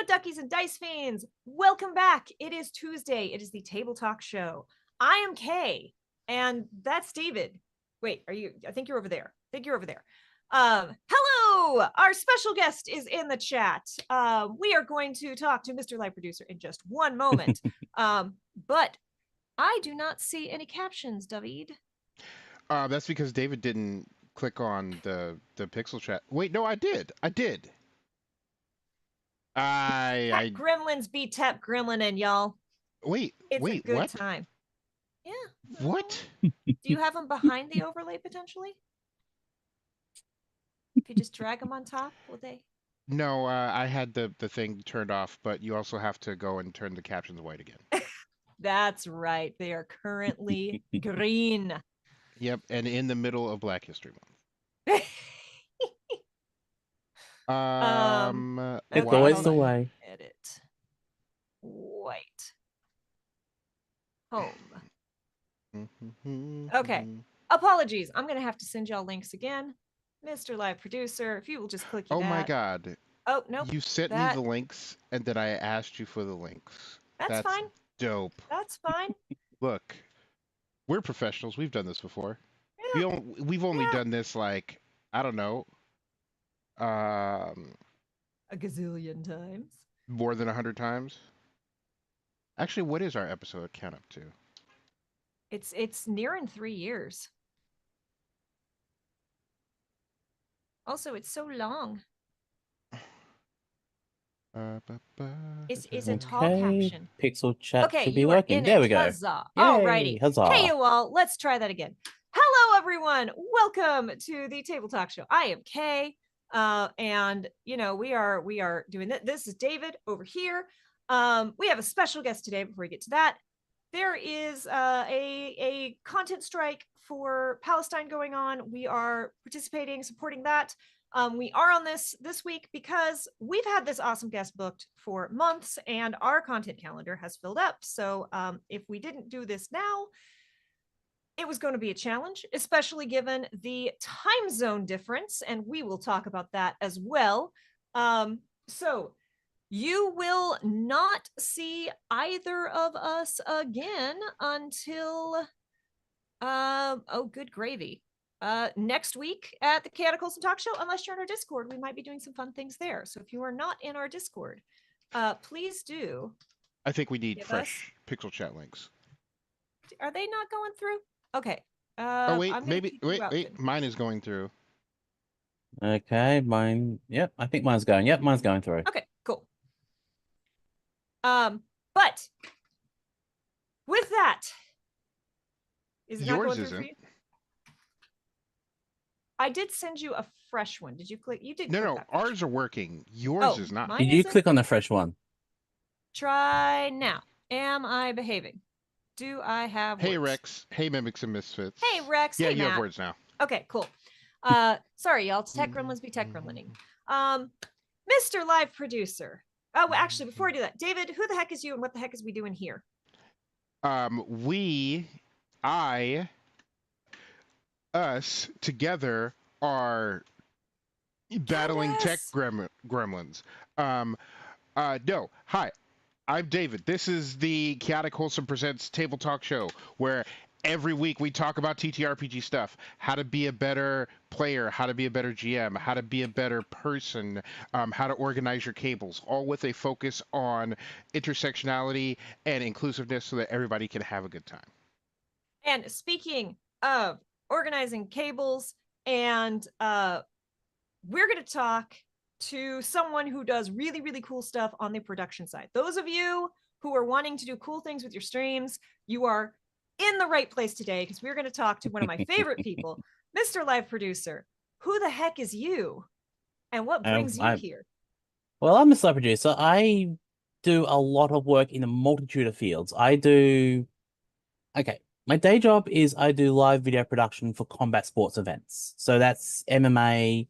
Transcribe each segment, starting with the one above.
duckies and dice fiends, welcome back. It is Tuesday. It is the Table Talk Show. I am Kay, and that's David. Wait, are you? I think you're over there. Hello, our special guest is in the chat. We are going to talk to MrLiveProducer in just one moment. But I do not see any captions, David. That's because David didn't click on the pixel chat. Wait, no, I did. Tap Gremlins beat Tap Gremlin, y'all. Wait, it's a good what? time. Yeah. What? Do you have them behind the overlay potentially? If you just drag them on top, will they? No, I had the thing turned off, but you also have to go and turn the captions white again. That's right. They are currently green. Yep, and in the middle of Black History Month. It's always the way. Edit. White. Home. Okay. Apologies. I'm going to have to send y'all links again. MrLiveProducer, if you will just click that. Oh my God. Oh, no. You sent me the links, and then I asked you for the links. That's fine. Dope. That's fine. Look, we're professionals. We've done this before. Yeah. We've only done this like, I don't know, a gazillion times. More than 100 times. Actually, what is our episode count up to? It's nearing 3 years. Also, it's so long. Is a tall caption. Pixel chat should be you working. In there it. we go. Huzzah. Alrighty. Huzzah. Hey, you all. Let's try that again. Hello, everyone. Welcome to the Table Talk Show. I am Kay. And you know, we are doing that. This is David over here. We have a special guest today. Before we get to that, there is a content strike for Palestine going on. We are participating, supporting that. We are on this week because we've had this awesome guest booked for months and our content calendar has filled up. So if we didn't do this now, it was going to be a challenge, especially given the time zone difference. And we will talk about that as well. So you will not see either of us again until, oh, good gravy. Next week at the Cataclysm Talk Show, unless you're in our Discord, we might be doing some fun things there. So if you are not in our Discord, please do. I think we need fresh pixel chat links. Are they not going through? Okay. Oh wait, wait. Mine is going through. Okay, mine. Yep, I think mine's going. Yep, mine's going through. Okay, cool. But with that, is it not going through for you? I did send you a fresh one. Did you click? You did. No, ours are working. Yours is not. Did you click on the fresh one? Try now. Am I behaving? Do I have words? Hey, Rex. Hey, Mimics and Misfits. Hey, Rex. Yeah, hey, you Matt. have words now. Okay, cool. Sorry, y'all. Tech gremlins be tech gremlining. MrLiveProducer. Oh, well, actually, before I do that, David, who the heck is you and what the heck is we doing here? Us together are battling tech gremlins. No, hi, I'm David. This is the Chaotic Wholesome Presents Table Talk Show, where every week we talk about TTRPG stuff, how to be a better player, how to be a better GM, how to be a better person, how to organize your cables, all with a focus on intersectionality and inclusiveness so that everybody can have a good time. And speaking of organizing cables, and we're going to talk to someone who does really, really cool stuff on the production side. Those of you who are wanting to do cool things with your streams, you are in the right place today, because we're going to talk to one of my favorite people, MrLiveProducer. Who the heck is you? And what brings you here? Well, I'm a MrLiveProducer. I do a lot of work in a multitude of fields. My day job is I do live video production for combat sports events. So that's MMA,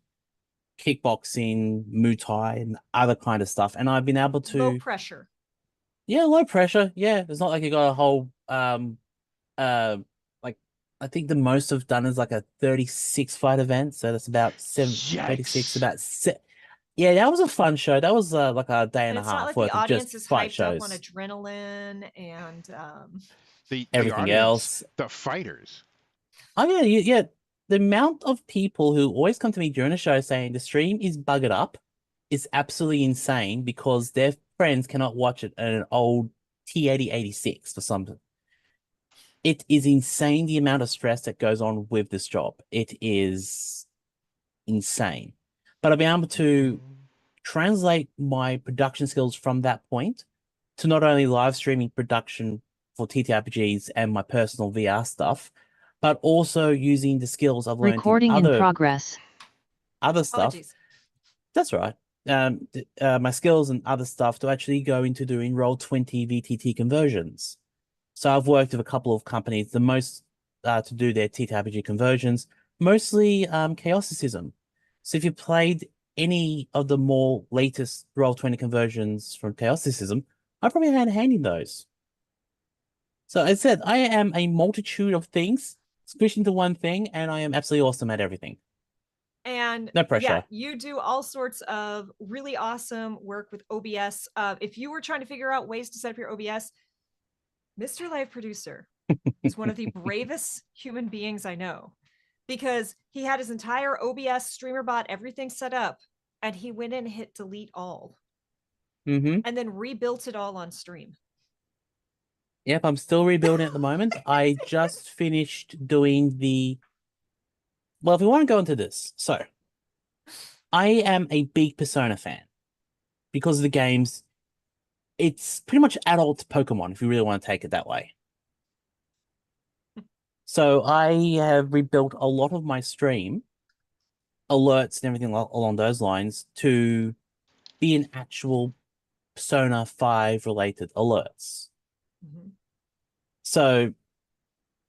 kickboxing, Muay Thai, and other kind of stuff. And I've been able to... Low pressure. Yeah, low pressure. Yeah, it's not like you got a whole... like, I think the most I've done is like a 36 fight event. So that's about 36, about Yeah, that was a fun show. That was like a day And and a it's not half like the worth of audience just is fight hyped up on shows. adrenaline and The Everything audience, else. the fighters. Oh yeah, yeah. The amount of people who always come to me during the show saying the stream is buggered up is absolutely insane because their friends cannot watch it on an old T8086 for something. It is insane the amount of stress that goes on with this job. It is insane. But I've been able to translate my production skills from that point to not only live streaming production for TTRPGs and my personal VR stuff, but also using the skills I've learned in Recording in progress. other stuff. apologies. That's right. My skills and other stuff to actually go into doing Roll20 VTT conversions. So I've worked with a couple of companies, the most to do their TTRPG conversions, mostly Chaosicism. So if you played any of the more latest Roll20 conversions from Chaosicism, I probably had a hand in those. So as I said, I am a multitude of things squished into one thing, and I am absolutely awesome at everything. And No pressure. yeah, you do all sorts of really awesome work with OBS. If you were trying to figure out ways to set up your OBS, MrLiveProducer is one of the bravest human beings I know, because he had his entire OBS Streamerbot, everything set up, and he went in and hit delete all Mm-hmm. and then rebuilt it all on stream. Yep, I'm still rebuilding at the moment. I just finished doing the... Well, if we want to go into this, so I am a big Persona fan because of the games. It's pretty much adult Pokemon, if you really want to take it that way. So I have rebuilt a lot of my stream alerts and everything along those lines to be an actual Persona 5 related alerts. Mhm. So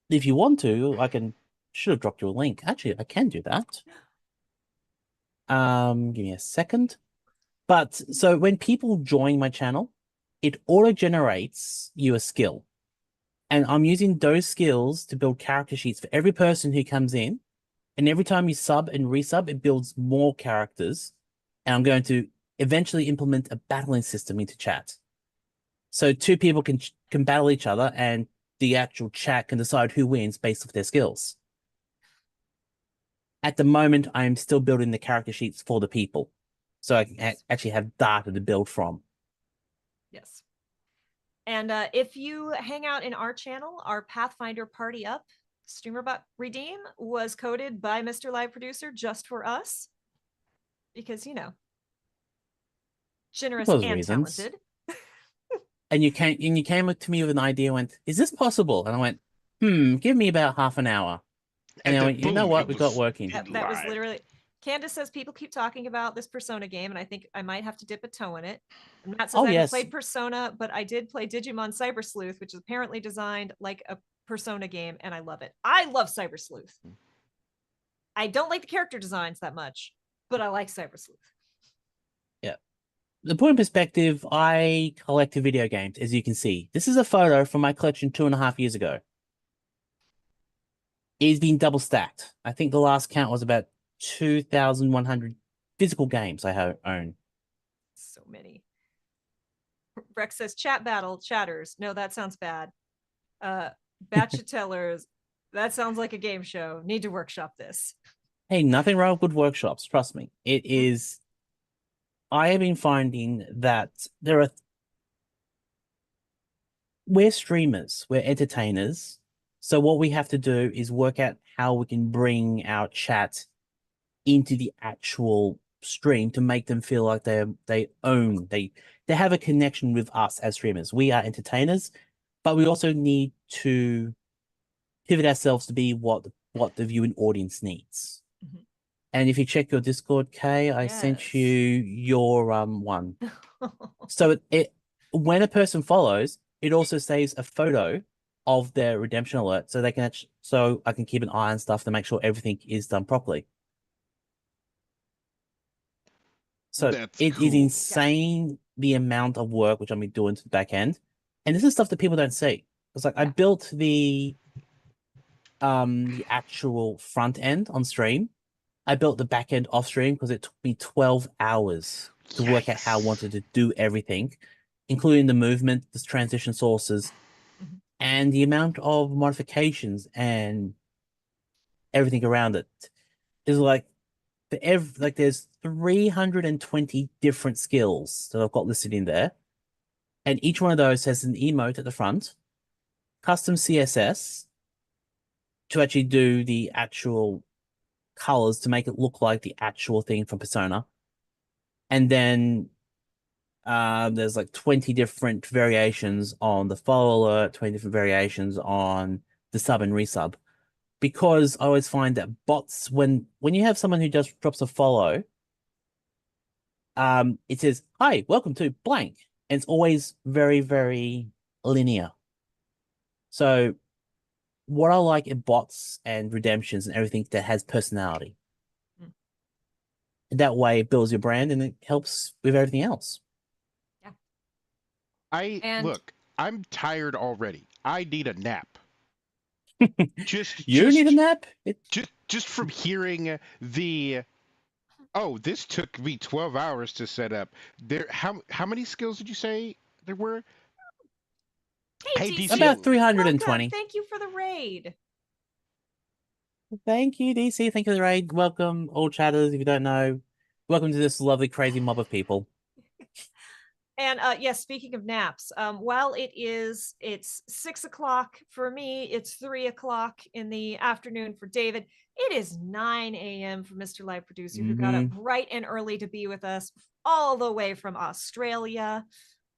if you want to, should have dropped you a link. Actually, I can do that. Give me a second. But so when people join my channel, it auto generates you a skill. And I'm using those skills to build character sheets for every person who comes in. And every time you sub and resub, it builds more characters. And I'm going to eventually implement a battling system into chat. So two people can battle each other, and the actual chat can decide who wins based off their skills. At the moment, I'm still building the character sheets for the people. So I can actually have data to build from. Yes. And if you hang out in our channel, our Pathfinder Party Up Streamerbot Redeem was coded by MrLiveProducer just for us. Because, generous Those and reasons. talented. And you came up to me with an idea, went, is this possible? And I went, give me about half an hour. And I went, you know what? We got working. That was literally... Candace says people keep talking about this Persona game, and I think I might have to dip a toe in it. And Matt says I haven't played Persona, but I did play Digimon Cyber Sleuth, which is apparently designed like a Persona game, and I love it. I love Cyber Sleuth. I don't like the character designs that much, but I like Cyber Sleuth. Yeah. The point of perspective, I collect video games, as you can see. This is a photo from my collection 2.5 years ago. It's been double stacked. I think the last count was about 2,100 physical games I own. So many. Rex says chat battle chatters. No, that sounds bad. Batchatellers. That sounds like a game show. Need to workshop this. Hey, nothing wrong with good workshops. Trust me. It is. I have been finding that we're streamers, we're entertainers. So what we have to do is work out how we can bring our chat into the actual stream to make them feel like they have a connection with us as streamers. We are entertainers, but we also need to pivot ourselves to be what the viewing audience needs. Mm-hmm. And if you check your Discord, Kay, I sent you your one. So it when a person follows, it also saves a photo of their redemption alert, so they can so I can keep an eye on stuff to make sure everything is done properly. So it is insane the amount of work which I've been doing to the back end. And this is stuff that people don't see. It's like I built the actual front end on stream, I built the back end off stream because it took me 12 hours to work out how I Yikes. wanted to do everything, including the movement, the transition sources, Mhm. and the amount of modifications and everything around it. Is like there's 320 different skills that I've got listed in there, and each one of those has an emote at the front, custom CSS to actually do the actual colors to make it look like the actual thing from Persona. And then there's like 20 different variations on the follow alert, 20 different variations on the sub and resub. Because I always find that bots, when you have someone who just drops a follow, it says, "Hi, welcome to blank," and it's always very, very linear. So what I like in bots and redemptions and everything that has personality. Mm. That way it builds your brand and it helps with everything else. And Look, I'm tired already. I need a nap. Just You need a nap? just from hearing the oh, this took me 12 hours to set up. How many skills did you say there were? hey, Hey, DC, DC. About welcome. 320. Thank you for the raid. Thank you, DC. Thank you for the raid. Welcome, all chatters. If you don't know, welcome to this lovely, crazy mob of people. And yes, speaking of naps, while it's 6 o'clock for me, it's 3 o'clock in the afternoon for David. It is 9 a.m. for MrLiveProducer, who got up bright and early to be with us all the way from Australia.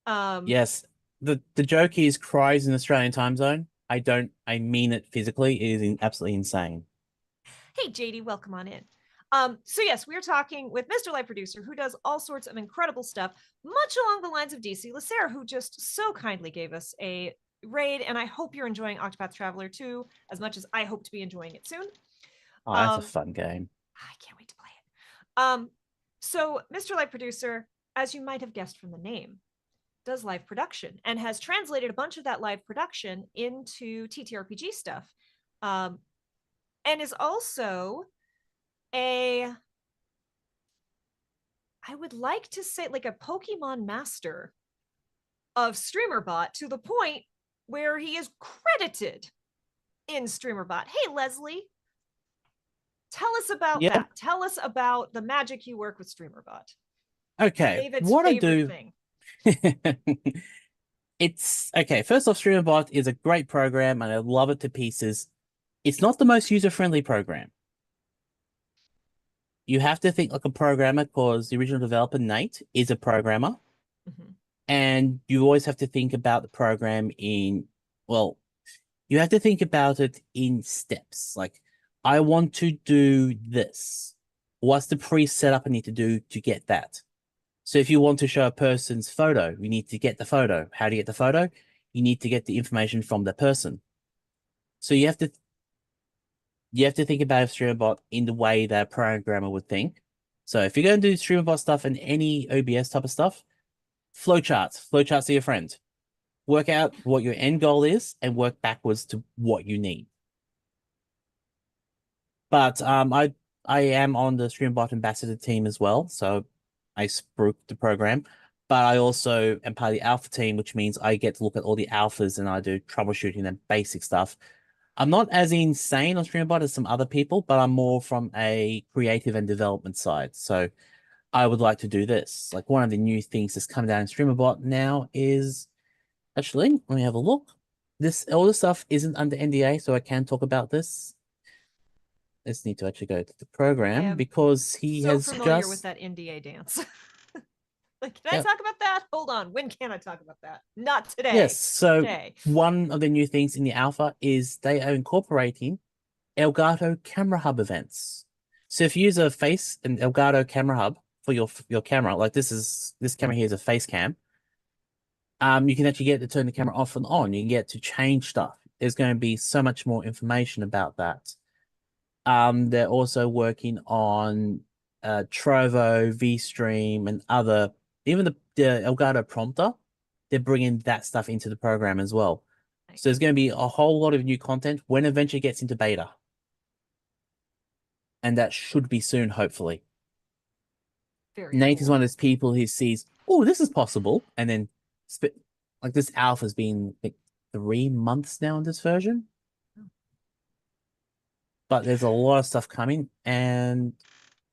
Yes, the joke is cries in Australian time zone. I mean it physically. It is absolutely insane. Hey, JD, welcome on in. So yes, we're talking with MrLiveProducer, who does all sorts of incredible stuff, much along the lines of DC Lacerre, who just so kindly gave us a raid, and I hope you're enjoying Octopath Traveler 2 as much as I hope to be enjoying it soon. Oh, that's a fun game. I can't wait to play it. So MrLiveProducer, as you might have guessed from the name, does live production and has translated a bunch of that live production into TTRPG stuff, and is also I would like to say like a Pokemon master of Streamerbot, to the point where he is credited in Streamerbot. Hey, Leslie, tell us about that. Tell us about the magic you work with Streamerbot. Okay, David's what favorite I do thing. It's okay. First off, Streamerbot is a great program and I love it to pieces. It's not the most user-friendly program. You have to think like a programmer because the original developer, Nate, is a programmer. Mm-hmm. And you always have to think about the program well, you have to think about it in steps. Like, I want to do this. What's the pre-setup I need to do to get that? So if you want to show a person's photo, you need to get the photo. How do you get the photo? You need to get the information from the person. So you have to think about Streamerbot in the way that a programmer would think. So if you're going to do Streamerbot stuff and any OBS type of stuff, flowcharts. Flowcharts are your friend. Work out what your end goal is and work backwards to what you need. But I am on the Streamerbot ambassador team as well, so I spruik the program. But I also am part of the alpha team, which means I get to look at all the alphas and I do troubleshooting and basic stuff. I'm not as insane on Streamerbot as some other people, but I'm more from a creative and development side. So I would like to do this. Like, one of the new things that's come down in Streamerbot now is actually, let me have a look. All this stuff isn't under NDA, so I can talk about this. I just need to actually go to the program because he so has familiar with that NDA dance. Like, can I talk about that? Hold on. When can I talk about that? Not today. Yes. So today. One of the new things in the alpha is they are incorporating Elgato Camera Hub events. So if you use an Elgato Camera Hub for your camera, like this camera here is a face cam. You can actually get to turn the camera off and on. You can get to change stuff. There's going to be so much more information about that. They're also working on Trovo, VStream, and other, even the Elgato prompter. They're bringing that stuff into the program as well. Nice. So there's going to be a whole lot of new content when eventually gets into beta. and that should be soon, hopefully. Very Nate cool. is one of those people who sees, oh, this is possible, and then like this alpha's been like 3 months now in this version. But there's a lot of stuff coming, and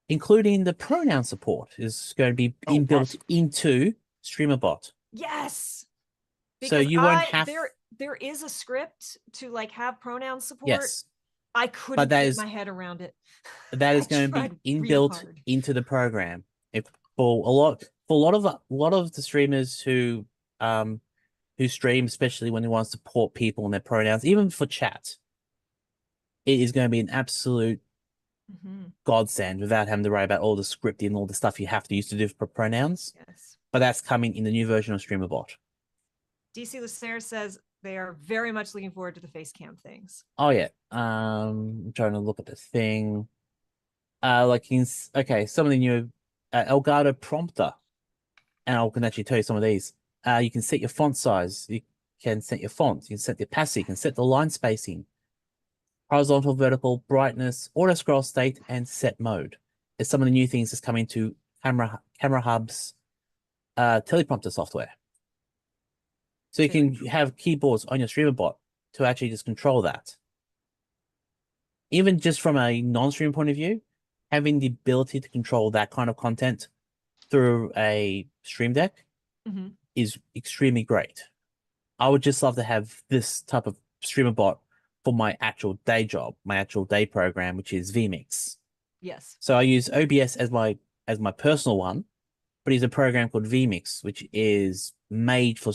including the pronoun support is going to be inbuilt into Streamerbot. Yes. So Because you won't have there is a script to like have pronoun support. yes, I couldn't get my head around it. That is going to be inbuilt into the program. If for a lot of the streamers who stream, especially when they want to support people and their pronouns, even for chat, it is going to be an absolute godsend without having to worry about all the scripting and all the stuff you have to use to do for pronouns. Yes. But that's coming in the new version of Streamerbot. DC Lucer says they are very much looking forward to the face cam things. Oh yeah. I'm trying to look at the thing. Some of the new Elgato prompter. And I can actually tell you some of these. You can set your font size. You can set your font. You can set the opacity. You can set the line spacing. Horizontal, vertical, brightness, auto scroll state, and set mode. It's some of the new things that's coming to Camera Hub's teleprompter software. So you can have keyboards on your Streamerbot to actually just control that. Even just from a non-stream point of view, having the ability to control that kind of content through a Stream Deck is extremely great. I would just love to have this type of Streamerbot for my actual day job, my actual day program, which is vMix. Yes. So I use OBS as my personal one, but it's a program called vMix, which is made for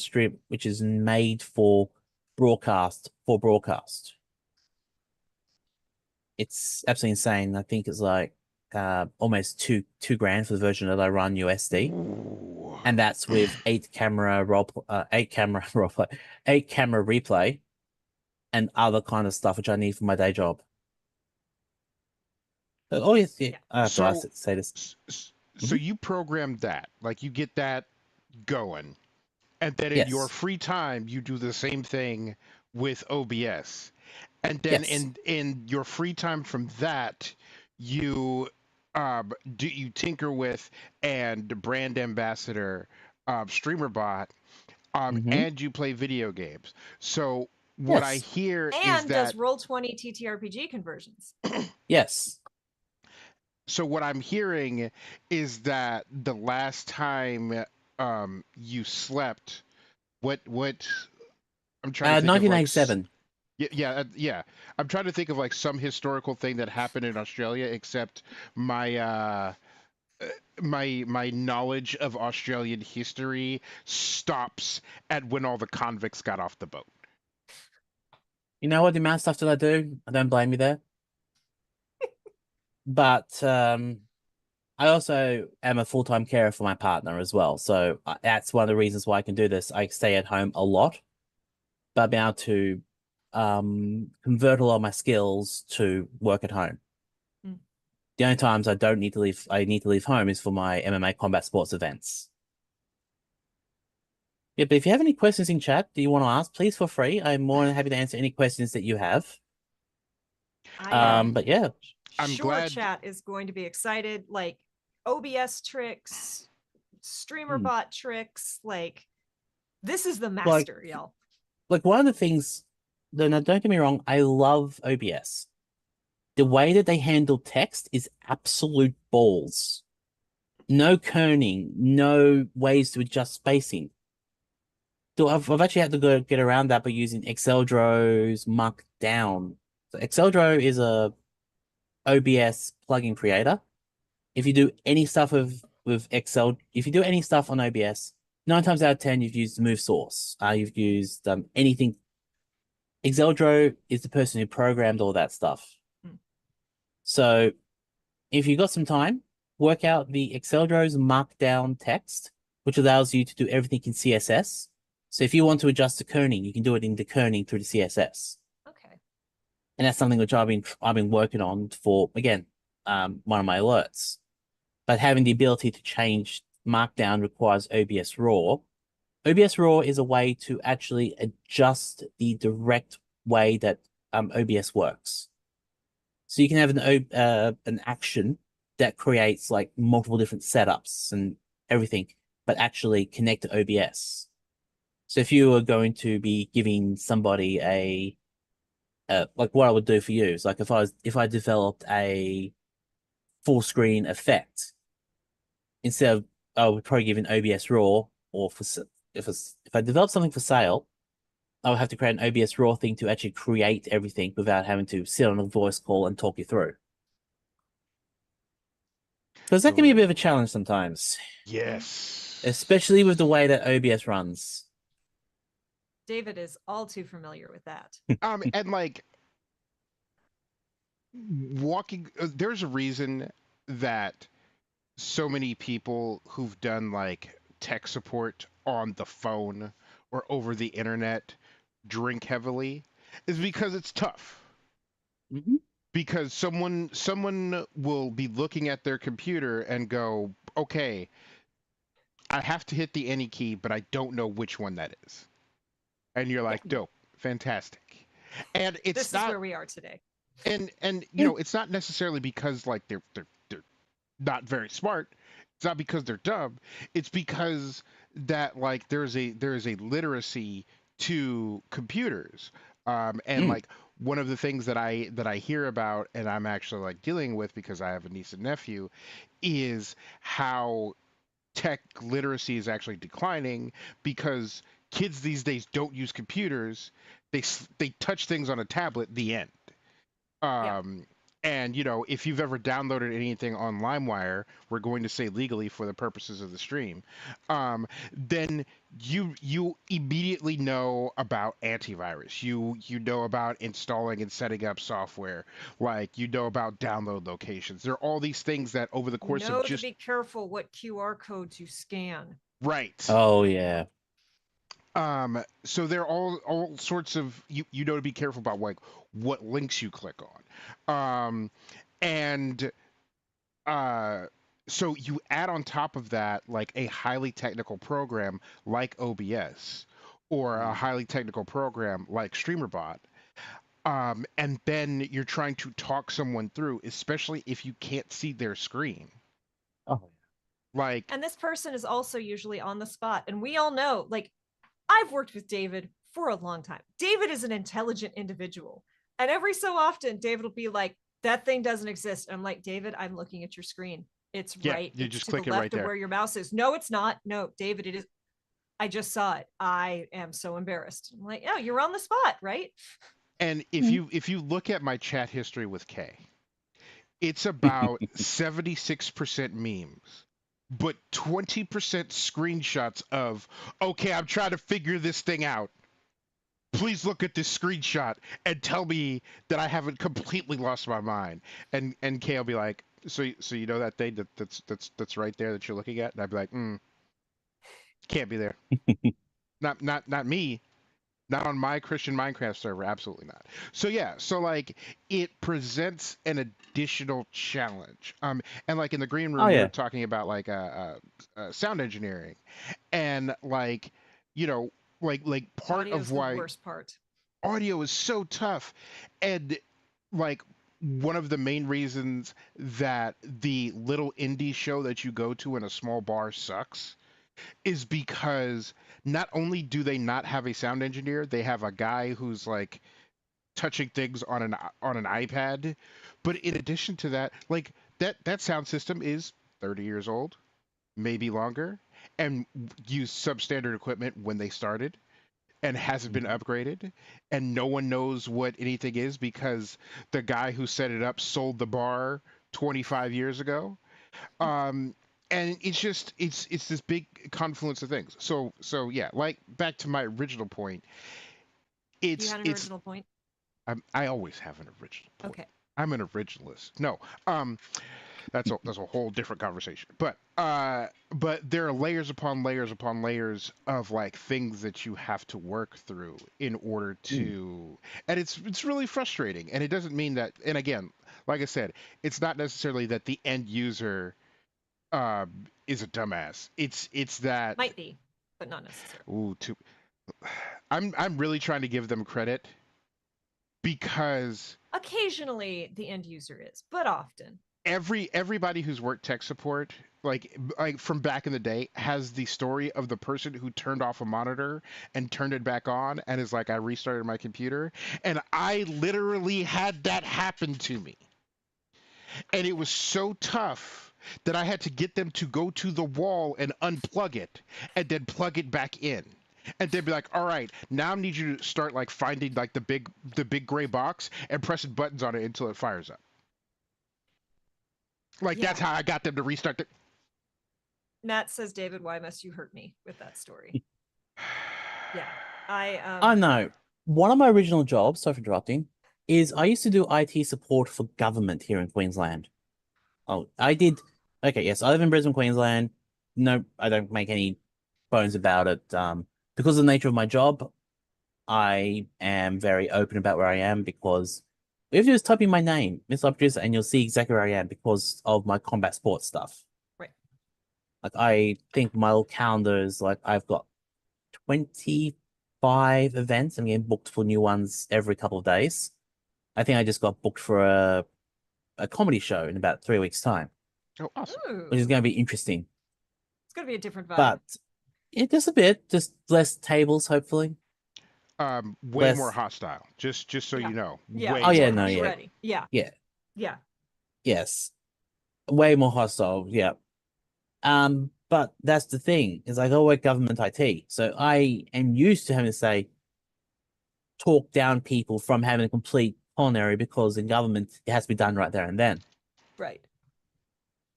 broadcast. It's absolutely insane. I think it's like almost $2,000 for the version that I run USD. Ooh. And that's with 8 camera replay and other kind of stuff which I need for my day job. Oh yes, yeah. I have to say this. So you programmed that, like you get that going, and then in your free time you do the same thing with OBS, and then in your free time from that you tinker with and brand ambassador Streamerbot, and you play video games. So what I hear is that does Roll20 TTRPG conversions. Yes. So what I'm hearing is that the last time you slept, what I'm trying to think 1997. Yeah. I'm trying to think of like some historical thing that happened in Australia, except my my knowledge of Australian history stops at when all the convicts got off the boat. You know what? The amount of stuff that I do, I don't blame you there. But I also am a full-time carer for my partner as well. So that's one of the reasons why I can do this. I stay at home a lot, but I've been able to convert a lot of my skills to work at home. The only times I need to leave home is for my MMA combat sports events. Yeah, but if you have any questions in chat that you want to ask, please feel free. I'm more than happy to answer any questions that you have. But yeah. I'm glad chat is going to be excited. Like OBS tricks, Streamerbot tricks. Like this is the master, y'all. Like one of the things, don't get me wrong, I love OBS. The way that they handle text is absolute balls. No kerning, no ways to adjust spacing. So I've actually had to get around that by using Exceldro's Markdown. So Exceldro is a OBS plugin creator. If you do any stuff with Excel, if you do any stuff on OBS, 9 times out of 10 you've used Move Source. You've used anything. Exceldro is the person who programmed all that stuff. So if you've got some time, work out the Exceldro's Markdown text, which allows you to do everything in CSS. So if you want to adjust the kerning, you can do it in the kerning through the CSS. Okay. And that's something which I've been working on for, again, one of my alerts. But having the ability to change Markdown requires OBS Raw. OBS Raw is a way to actually adjust the direct way that OBS works. So you can have an action that creates like multiple different setups and everything, but actually connect to OBS. So if you were going to be giving somebody like what I would do for you is like if I developed a full screen effect instead of I would probably give an OBS RAW or if I develop something for sale, I would have to create an OBS RAW thing to actually create everything without having to sit on a voice call and talk you through. Because that can be a bit of a challenge sometimes. Yes. Especially with the way that OBS runs. David is all too familiar with that. And like there's a reason that so many people who've done like tech support on the phone or over the internet drink heavily is because it's tough. Mm-hmm. Because someone will be looking at their computer and go, okay, I have to hit the any key, but I don't know which one that is. And you're like, dope, fantastic. And it's This not is where we are today. and you know, it's not necessarily because like they're not very smart. It's not because they're dumb. It's because that like there's a literacy to computers. And like one of the things that I hear about and I'm actually like dealing with because I have a niece and nephew is how tech literacy is actually declining because kids these days don't use computers. They touch things on a tablet. The end. Yeah. And you know, if you've ever downloaded anything on LimeWire, we're going to say legally for the purposes of the stream, then you immediately know about antivirus. You know about installing and setting up software. Like you know about download locations. There are all these things that over the course of To just be careful what QR codes you scan. right. Oh yeah. So there are all sorts of you know to be careful about like what links you click on. And uh so you add on top of that like a highly technical program like OBS or a highly technical program like Streamerbot. And then you're trying to talk someone through, especially if you can't see their screen. Oh. Like And this person is also usually on the spot. And we all know, like, I've worked with David for a long time. David is an intelligent individual. And every so often, David will be like, that thing doesn't exist. And I'm like, David, I'm looking at your screen. It's yeah, right. you It's just to the click it right left of there. where your mouse is. No, it's not. No, David, it is. I just saw it. I am so embarrassed. I'm like, oh, you're on the spot, right? And if you look at my chat history with Kay, it's about 76% memes, but 20% screenshots of, okay, I'm trying to figure this thing out. Please look at this screenshot and tell me that I haven't completely lost my mind. And Kay will be like, so you know that thing that's right there that you're looking at? And I'd be like, can't be there. Not me. Not on my Christian Minecraft server, absolutely not. So yeah, so like it presents an additional challenge. And like in the green Oh room, we were yeah. talking about like sound engineering, and like you know, like part Audio's of the why worst part. audio is so tough, and like one of the main reasons that the little indie show that you go to in a small bar sucks is because not only do they not have a sound engineer, they have a guy who's like touching things on an iPad. But in addition to that, like that sound system is 30 years old, maybe longer, and used substandard equipment when they started and hasn't been upgraded, and no one knows what anything is because the guy who set it up sold the bar 25 years ago. Um, and it's just it's this big confluence of things. So yeah, like back to my original point, You had an it's original point. I always have an original point. Okay. I'm an originalist. No, that's a whole different conversation. But there are layers upon layers upon layers of like things that you have to work through in order to, and it's really frustrating. And it doesn't mean that. And again, like I said, it's not necessarily that the end user is a dumbass. It's that Might be, but not necessarily. ooh, I'm really trying to give them credit because occasionally the end user is, but often. Everybody who's worked tech support, like from back in the day, has the story of the person who turned off a monitor and turned it back on and is like, I restarted my computer. And I literally had that happen to me. And it was so tough that I had to get them to go to the wall and unplug it and then plug it back in. And they'd be like, all right, now I need you to start like finding like the big gray box and pressing buttons on it until it fires up. Like, Yeah. that's how I got them to restart the. Matt says, David, why must you hurt me with that story? Yeah. I know. One of my original jobs, sorry for interrupting, is I used to do IT support for government here in Queensland. Oh, I did. Okay, yes, I live in Brisbane, Queensland. No, I don't make any bones about it. Because of the nature of my job, I am very open about where I am because all you have to do is type in my name, MrLiveProducer, and you'll see exactly where I am because of my combat sports stuff. Right. Like, I think my little calendar is like I've got 25 events. I'm getting booked for new ones every couple of days. I think I just got booked for a comedy show in about 3 weeks' time. Oh, awesome. Ooh. Which is going to be interesting. It's going to be a different vibe. But just a bit, just less tables, hopefully. Way more hostile. Just so you know. Yeah. Way oh yeah, more no, be yeah, ready. Yeah. yeah, yeah. Yes, way more hostile. Yeah. But that's the thing is I work government IT, so I am used to having to say talk down people from having a complete culinary because in government it has to be done right there and then. Right.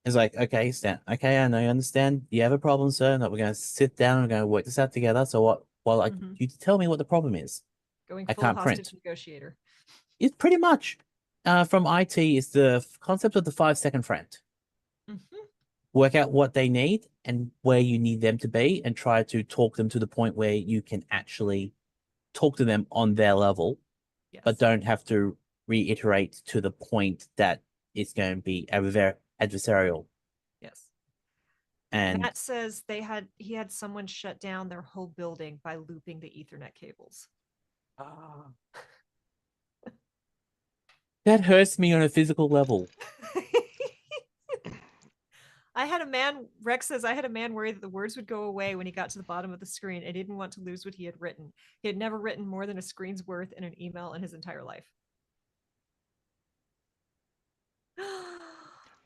It's like, okay, Stan, okay, I know you understand. You have a problem, sir. No, we're going to sit down and we're going to work this out together. So what? Well, like, you tell me what the problem is. Going I full can't hostage print. negotiator. It's pretty much from IT is the concept of the 5-second friend. Work out what they need and where you need them to be and try to talk them to the point where you can actually talk to them on their level, but don't have to reiterate to the point that it's going to be adversarial. Yes. And Matt says he had someone shut down their whole building by looping the Ethernet cables. That hurts me on a physical level. Rex says, I had a man worry that the words would go away when he got to the bottom of the screen and didn't want to lose what he had written. He had never written more than a screen's worth in an email in his entire life.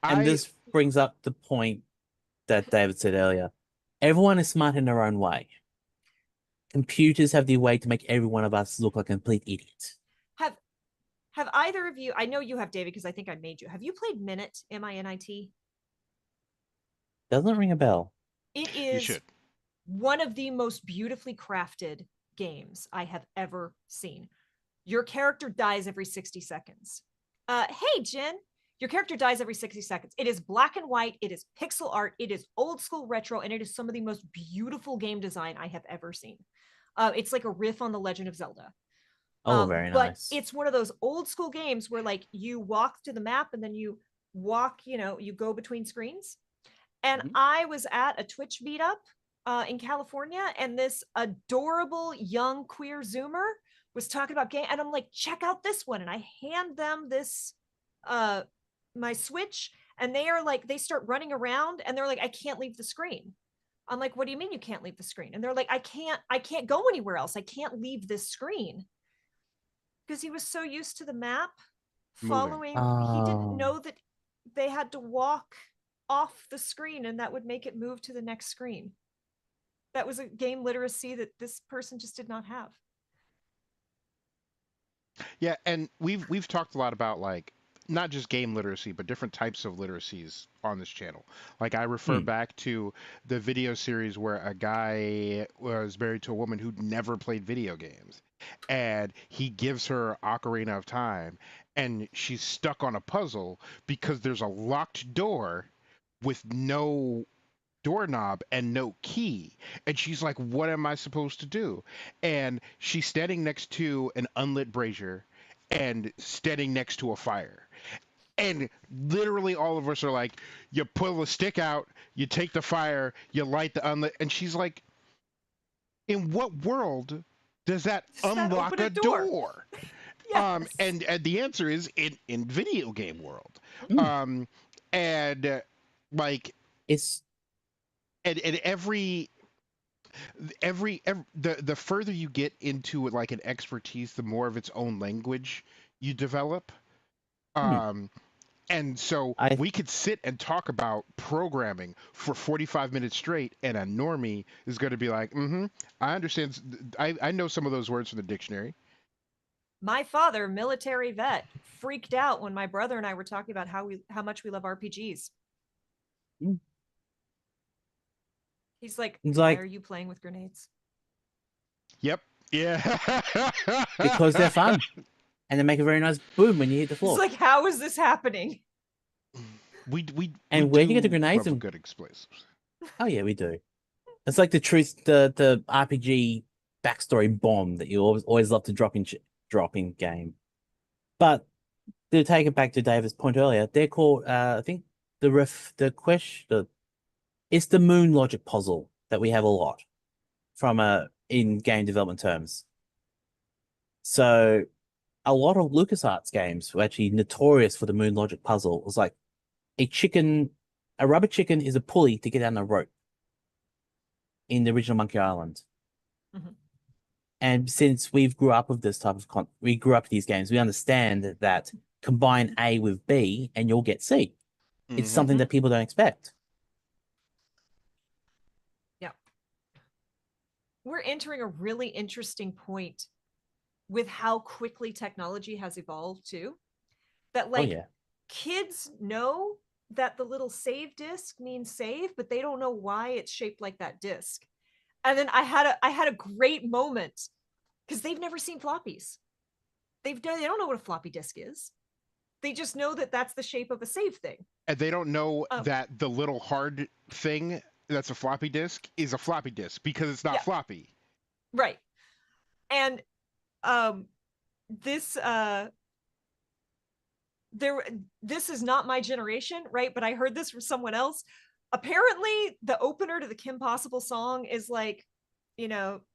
And this brings up the point that David said earlier. Everyone is smart in their own way. Computers have the way to make every one of us look like a complete idiot. Have either of you, I know you have, David, because I think I made you. Have you played Minute, M-I-N-I-T? Doesn't ring a bell. It is one of the most beautifully crafted games I have ever seen. Your character dies every 60 seconds. Hey, Jen. Your character dies every 60 seconds. It is black and white. It is pixel art. It is old school retro. And it is some of the most beautiful game design I have ever seen. It's like a riff on The Legend of Zelda. Oh, very nice. But it's one of those old school games where like you walk to the map and then you walk, you go between screens. And I was at a Twitch meetup in California, and this adorable young queer Zoomer was talking about game. And I'm like, check out this one. And I hand them this, my Switch, and they start running around and they're like, I can't leave the screen. I'm like, what do you mean you can't leave the screen? And they're like, I can't go anywhere else. I can't leave this screen. Because he was so used to the map following. He didn't know that they had to walk off the screen and that would make it move to the next screen. That was a game literacy that this person just did not have. Yeah, and we've talked a lot about like not just game literacy, but different types of literacies on this channel. Like I refer back to the video series where a guy was married to a woman who'd never played video games. And he gives her Ocarina of Time, and she's stuck on a puzzle because there's a locked door with no doorknob and no key. And she's like, what am I supposed to do? And she's standing next to an unlit brazier and standing next to a fire. And literally all of us are like, you pull the stick out, you take the fire, you light the unlit. And she's like, in what world does that unlock a door? Yes. And the answer is in video game world. Mm. And like It's and every the further you get into like an expertise, the more of its own language you develop. mm, Um, and so I we could sit and talk about programming for 45 minutes straight, and a normie is going to be like, mm-hmm, I understand. I know some of those words from the dictionary. My father, military vet, freaked out when my brother and I were talking about how much we love RPGs. mm, He's like, it's "Why like are you playing with grenades?" Yep. Yeah. because they're fun and they make a very nice boom when you hit the He's floor. like, "How is this happening?" We And where do you get the do grenades? love a And good explosives. oh yeah, we do. It's like the RPG backstory bomb that you always love to drop in game. But to take it back to David's point earlier, they're called I think the question it's the moon logic puzzle that we have a lot from in game development terms. So a lot of LucasArts games were actually notorious for the moon logic puzzle. It was like a rubber chicken is a pulley to get down a rope in the original Monkey Island. Mhm. And since we've grew up with this type of we grew up with these games, we understand that combine A with B and you'll get C. It's Mhm. something that people don't expect. Yeah. We're entering a really interesting point with how quickly technology has evolved too. That Oh like yeah. kids know that the little save disc means save, but they don't know why it's shaped like that disc. And then I had a great moment because they've never seen floppies. They don't know what a floppy disk is. They just know that that's the shape of a save thing. And they don't know Um, that the little hard thing that's a floppy disk is a floppy disk because it's not yeah, floppy. right. And um, this there this is not my generation, right? But I heard this from someone else. Apparently, the opener to the Kim Possible song is like,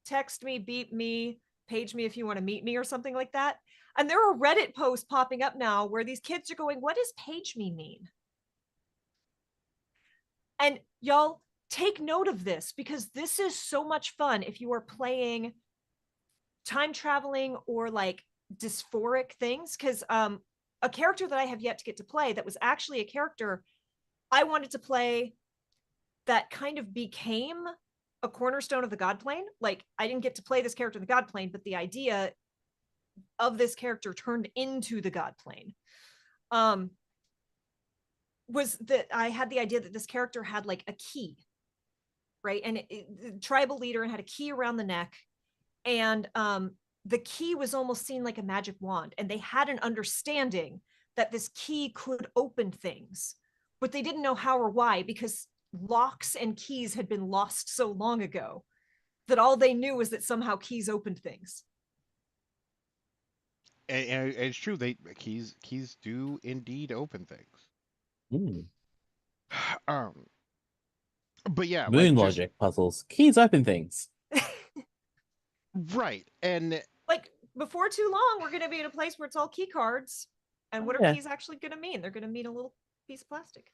text me, beep me, page me if you want to meet me, or something like that. And there are Reddit posts popping up now where these kids are going, "What does page me mean?" And y'all take note of this because this is so much fun if you are playing time traveling or like dysphoric things. Because a character that I have yet to get to play that was actually a character I wanted to play that kind of became a cornerstone of the God Plane. Like, I didn't get to play this character in the God Plane, but the idea of this character turned into the God Plane. Was that I had the idea that this character had like a key, right? And the tribal leader and had a key around the neck. And the key was almost seen like a magic wand. And they had an understanding that this key could open things, but they didn't know how or why because locks and keys had been lost so long ago that all they knew was that somehow keys opened things. And it's true. They keys do indeed open things. Mm. Um, but yeah, like Moon just logic puzzles. Keys open things. right. And Like, before too long, we're going to be in a place where it's all key cards. And Oh, what are yeah. keys actually going to mean? They're going to mean a little piece of plastic.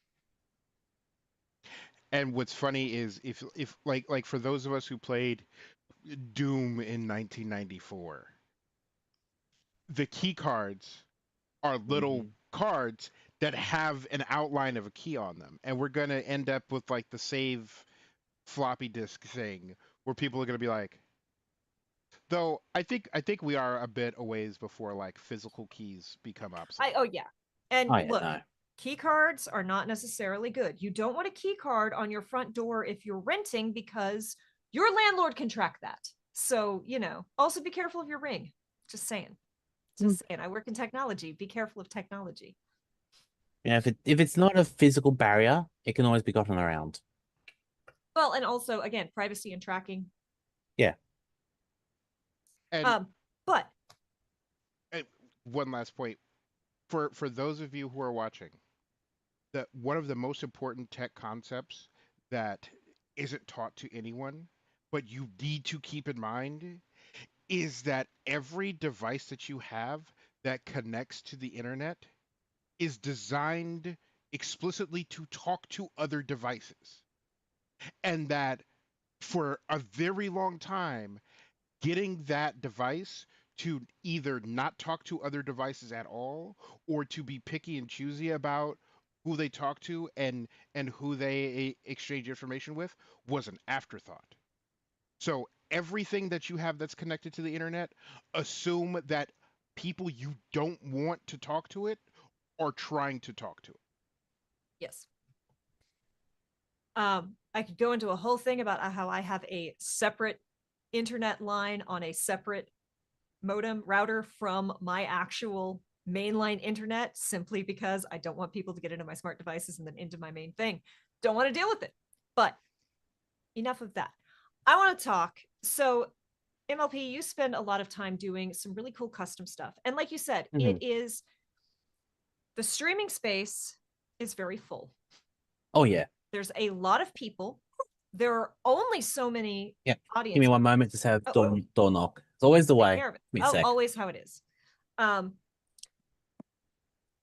what's funny is if like for those of us who played Doom in 1994, the key cards are little Mhm. cards that have an outline of a key on them, and we're gonna end up with like the save floppy disk thing where people are gonna be like, though I think we are a bit a ways before like physical keys become obsolete. Oh, yeah. And Oh yeah, look, no. key cards are not necessarily good. You don't want a key card on your front door if you're renting because your landlord can track that. So, also be careful of your ring. Just saying. Mm. Just saying. I work in technology. Be careful of technology. Yeah, if it's not a physical barrier, it can always be gotten around. Well, and also, again, privacy and tracking. Yeah. And, Um, but and one last point for those of you who are watching, that one of the most important tech concepts that isn't taught to anyone, but you need to keep in mind is that every device that you have that connects to the internet is designed explicitly to talk to other devices. And that for a very long time, getting that device to either not talk to other devices at all or to be picky and choosy about who they talk to and who they exchange information with was an afterthought. So everything that you have that's connected to the internet, assume that people you don't want to talk to it are trying to talk to it. Yes. I could go into a whole thing about how I have a separate internet line on a separate modem router from my actual mainline internet, simply because I don't want people to get into my smart devices and then into my main thing. Don't want to deal with it. But enough of that. I want to talk. So MLP, you spend a lot of time doing some really cool custom stuff. And like you said, it is the streaming space is very full. Oh yeah. There's a lot of people. There are only so many audiences. Give me one moment to have door knock. It's always the way. Always how it is.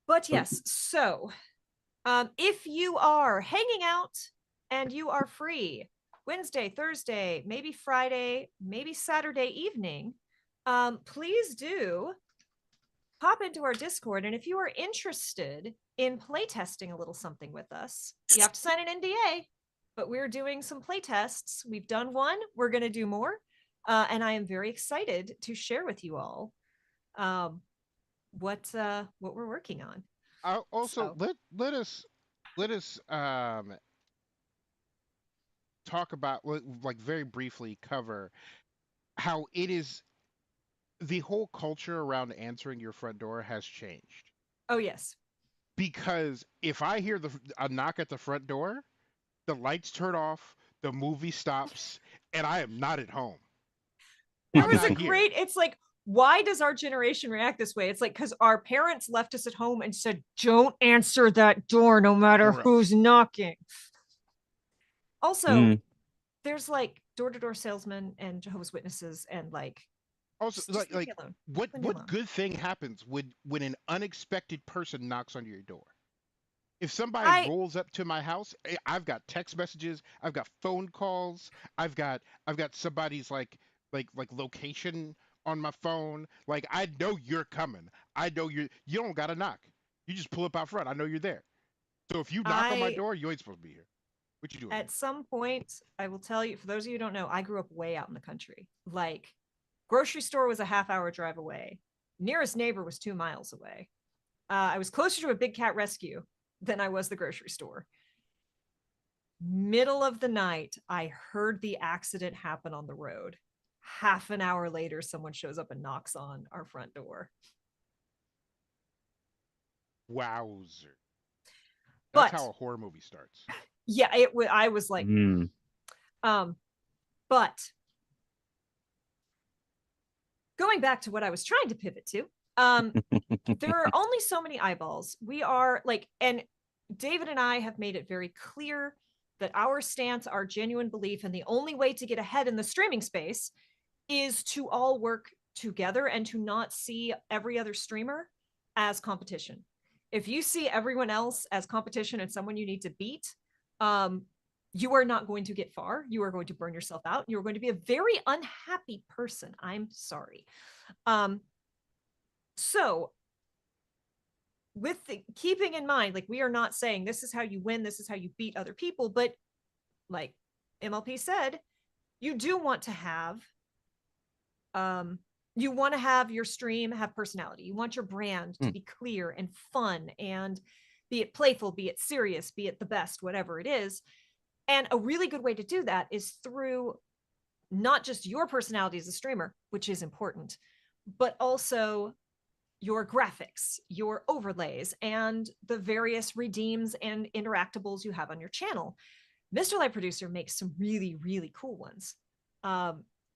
But yes, so if you are hanging out and you are free Wednesday, Thursday, maybe Friday, maybe Saturday evening, please do pop into our Discord. And if you are interested in playtesting a little something with us, you have to sign an NDA, but we're doing some playtests. We've done one. We're going to do more. And I am very excited to share with you all what we're working on. Also, let us talk about, like, very briefly cover how it is the whole culture around answering your front door has changed. Oh yes. Because if I hear a knock at the front door, the lights turn off, the movie stops, and I am not at home. There was a great, it's like, why does our generation react this way? It's like, because our parents left us at home and said, don't answer that door no matter who's knocking. Also, there's like door-to-door salesmen and Jehovah's Witnesses and like, also like what good thing happens when an unexpected person knocks on your door? If somebody rolls up to my house, I've got text messages, I've got phone calls, I've got somebody's like location on my phone. Like, I know you're coming. I know you don't gotta knock. You just pull up out front. I know you're there. So if you knock on my door, you ain't supposed to be here. What you doing? At some point, I will tell you, for those of you who don't know, I grew up way out in the country. Like, grocery store was a half-hour drive away. Nearest neighbor was 2 miles away. I was closer to a big cat rescue than I was the grocery store. Middle of the night, I heard the accident happen on the road. Half an hour later, someone shows up and knocks on our front door. Wowzer. That's how a horror movie starts. Yeah, I was like, but going back to what I was trying to pivot to, there are only so many eyeballs. We are like, and David and I have made it very clear that our stance, our genuine belief, and the only way to get ahead in the streaming space is to all work together and to not see every other streamer as competition. If you see everyone else as competition and someone you need to beat, you are not going to get far. You are going to burn yourself out. You are going to be a very unhappy person. I'm sorry. So with keeping in mind, like, we are not saying this is how you win, this is how you beat other people, but like MLP said, you do want to have your stream have personality. You want your brand to be clear and fun, and be it playful, be it serious, be it the best, whatever it is. And a really good way to do that is through not just your personality as a streamer, which is important, but also your graphics, your overlays, and the various redeems and interactables you have on your channel. MrLiveProducer makes some really, really cool ones.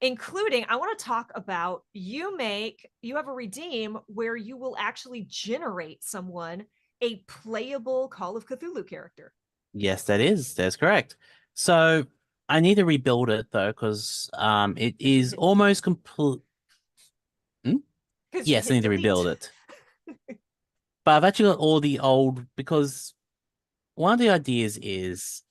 Including, I want to talk about, you have a redeem where you will actually generate someone a playable Call of Cthulhu character. Yes, that's correct. So I need to rebuild it though, because it is almost complete. Yes, I need to rebuild it. But I've actually got all the old, because one of the ideas is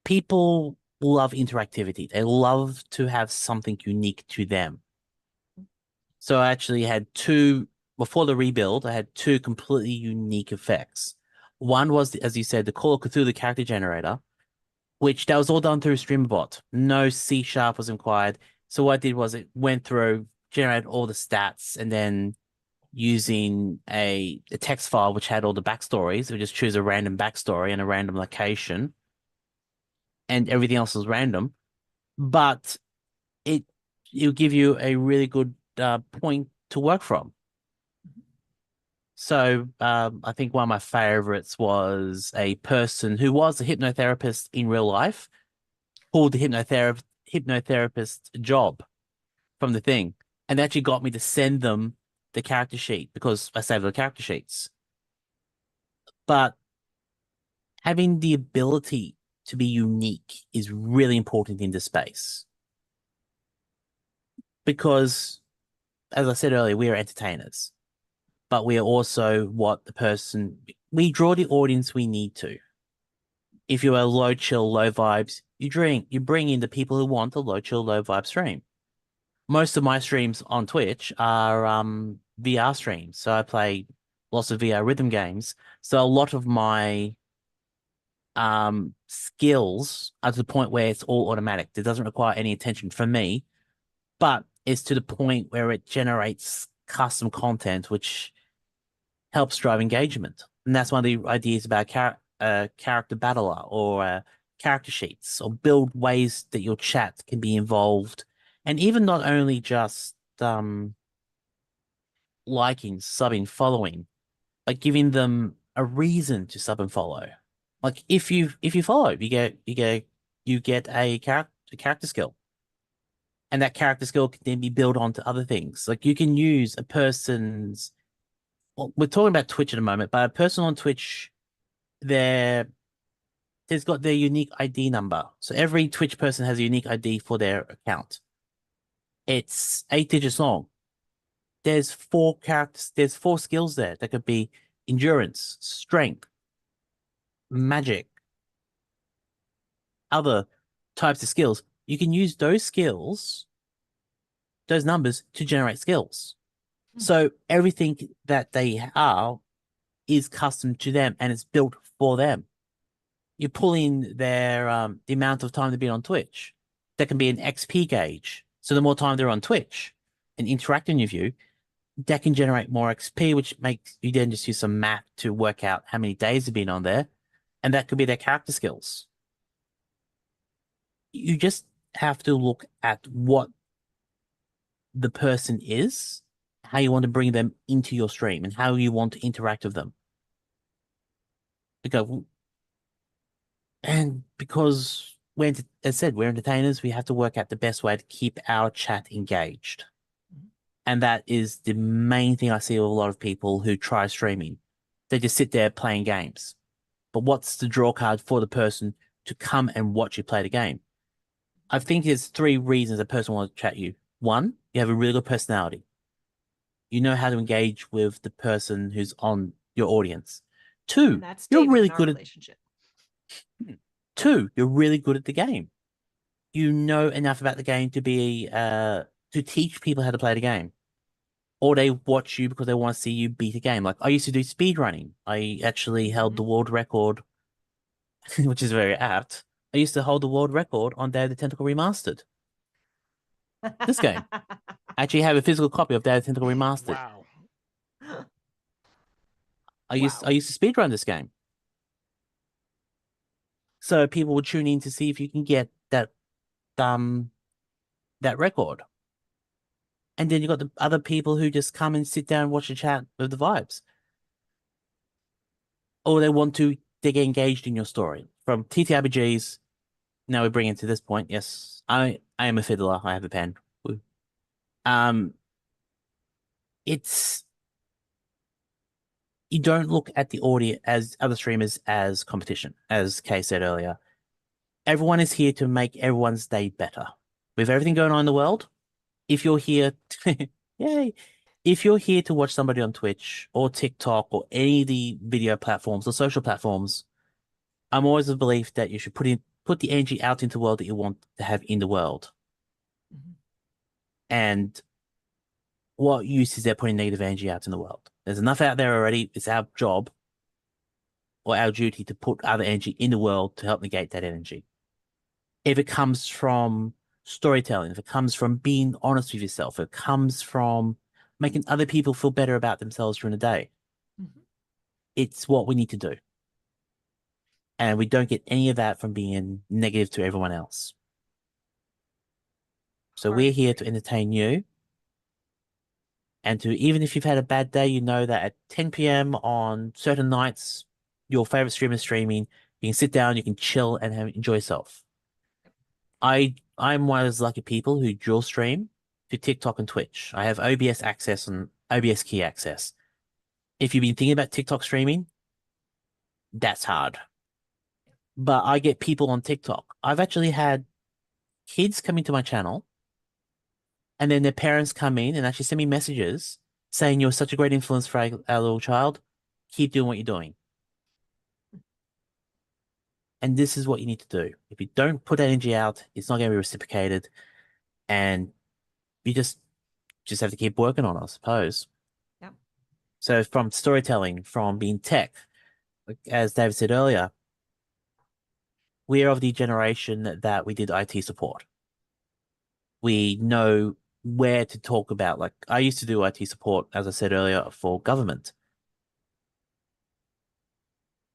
people love interactivity. They love to have something unique to them. So I actually had two, before the rebuild, I had two completely unique effects. One was, as you said, the Call of Cthulhu character generator, which that was all done through Streamerbot. No C# was required. So what I did was it went through, generated all the stats, and then using a text file which had all the backstories, we just choose a random backstory and a random location, and everything else was random. But it it'll give you a really good point to work from. So I think one of my favorites was a person who was a hypnotherapist in real life, pulled the hypnotherapist job from the thing, and they actually got me to send them the character sheet because I saved the character sheets. But having the ability to be unique is really important in this space because, as I said earlier, we are entertainers, but we are also we draw the audience we need to. If you are low chill, low vibes, you bring in the people who want a low chill, low vibe stream. Most of my streams on Twitch are VR streams. So I play lots of VR rhythm games. So a lot of my skills are to the point where it's all automatic. It doesn't require any attention from me, but it's to the point where it generates custom content, which helps drive engagement. And that's one of the ideas about character battler or character sheets, or build ways that your chat can be involved. And even not only just liking, subbing, following, but giving them a reason to sub and follow. Like if you follow, you get a character skill. And that character skill can then be built onto other things. Like you can use a person's, well, we're talking about Twitch at the moment, but a person on Twitch, there's got their unique ID number. So every Twitch person has a unique ID for their account. It's 8 digits long. There's 4 characters, there's 4 skills there. That could be endurance, strength, magic, other types of skills. You can use those skills, those numbers, to generate skills. So everything that they are is custom to them and it's built for them. You pull in their the amount of time they've been on Twitch. That can be an XP gauge. So the more time they're on Twitch and interacting with you, that can generate more XP, which makes you then just use some math to work out how many days they've been on there. And that could be their character skills. You just have to look at what the person is, how you want to bring them into your stream, and how you want to interact with them. Because as I said, we're entertainers, we have to work out the best way to keep our chat engaged. And that is the main thing I see with a lot of people who try streaming. They just sit there playing games. But what's the draw card for the person to come and watch you play the game? I think there's 3 reasons a person wants to chat you. 1, you have a really good personality. You know how to engage with the person who's on your audience. 2, And that's you're David really in our good relationship. 2, you're really good at the game. You know enough about the game to be to teach people how to play the game. Or they watch you because they want to see you beat a game. Like I used to do speed running. I actually held the world record, which is very apt. I used to hold the world record on Day of the Tentacle Remastered. This game. I actually have a physical copy of Day of the Tentacle Remastered. Wow. I used to speedrun this game. So people would tune in to see if you can get that record. And then you got the other people who just come and sit down and watch the chat with the vibes. Or they get engaged in your story. From TTRPGs, now we're bringing to this point. Yes, I am a fiddler. I have a pen. It's you don't look at the audience as other streamers as competition, as Kay said earlier. Everyone is here to make everyone's day better. With everything going on in the world, if you're here, yay, if you're here to watch somebody on Twitch or TikTok or any of the video platforms or social platforms, I'm always of the belief that you should put the energy out into the world that you want to have in the world. Mhm. And what use is there putting negative energy out in the world? There's enough out there already. It's our job or our duty to put other energy in the world to help negate that energy. If it comes from storytelling, if it comes from being honest with yourself, if it comes from making other people feel better about themselves during the day, Mhm. it's what we need to do. And we don't get any of that from being negative to everyone else. So Hard we're here agree. to entertain you. And to even if you've had a bad day, you know that at 10 p.m. on certain nights, your favorite streamer is streaming. You can sit down, you can chill and enjoy yourself. I'm one of those lucky people who dual stream to TikTok and Twitch. I have OBS access and OBS key access. If you've been thinking about TikTok streaming, that's hard. But I get people on TikTok. I've actually had kids come into my channel and then their parents come in and actually send me messages saying you're such a great influence for our little child. Keep doing what you're doing. And this is what you need to do. If you don't put that energy out, it's not going to be reciprocated. And you just have to keep working on it, I suppose. Yep. So from storytelling, from being tech, like, as David said earlier, we are of the generation that we did IT support. We know where to talk about. Like I used to do IT support, as I said earlier, for government.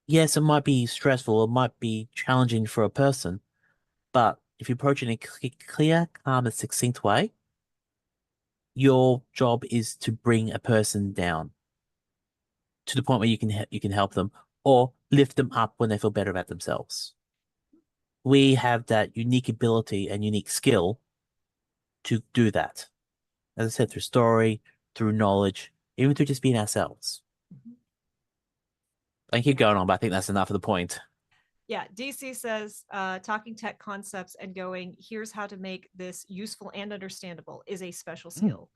Yes, it might be stressful, it might be challenging for a person, but if you approach it in a clear, calm, and succinct way, your job is to bring a person down to the point where you can help them or lift them up when they feel better about themselves. We have that unique ability and unique skill to do that. As I said, through story, through knowledge, even through just being ourselves. Mhm. I can keep going on, but I think that's enough of the point. Yeah, DC says talking tech concepts and going, here's how to make this useful and understandable is a special skill.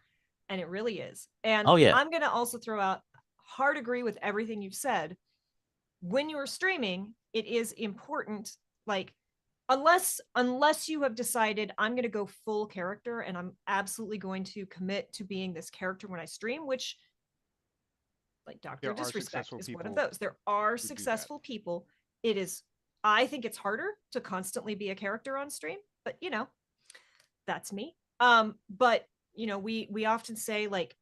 And it really is. And Oh yeah. I'm going to also throw out hard agree with everything you've said. When you're streaming, it is important, like, unless you have decided I'm going to go full character and I'm absolutely going to commit to being this character when I stream, which, like, Dr. There are Disrespect successful is one of people those. There are who do that. successful people. It is, I think it's harder to constantly be a character on stream, but that's me. But we often say, like,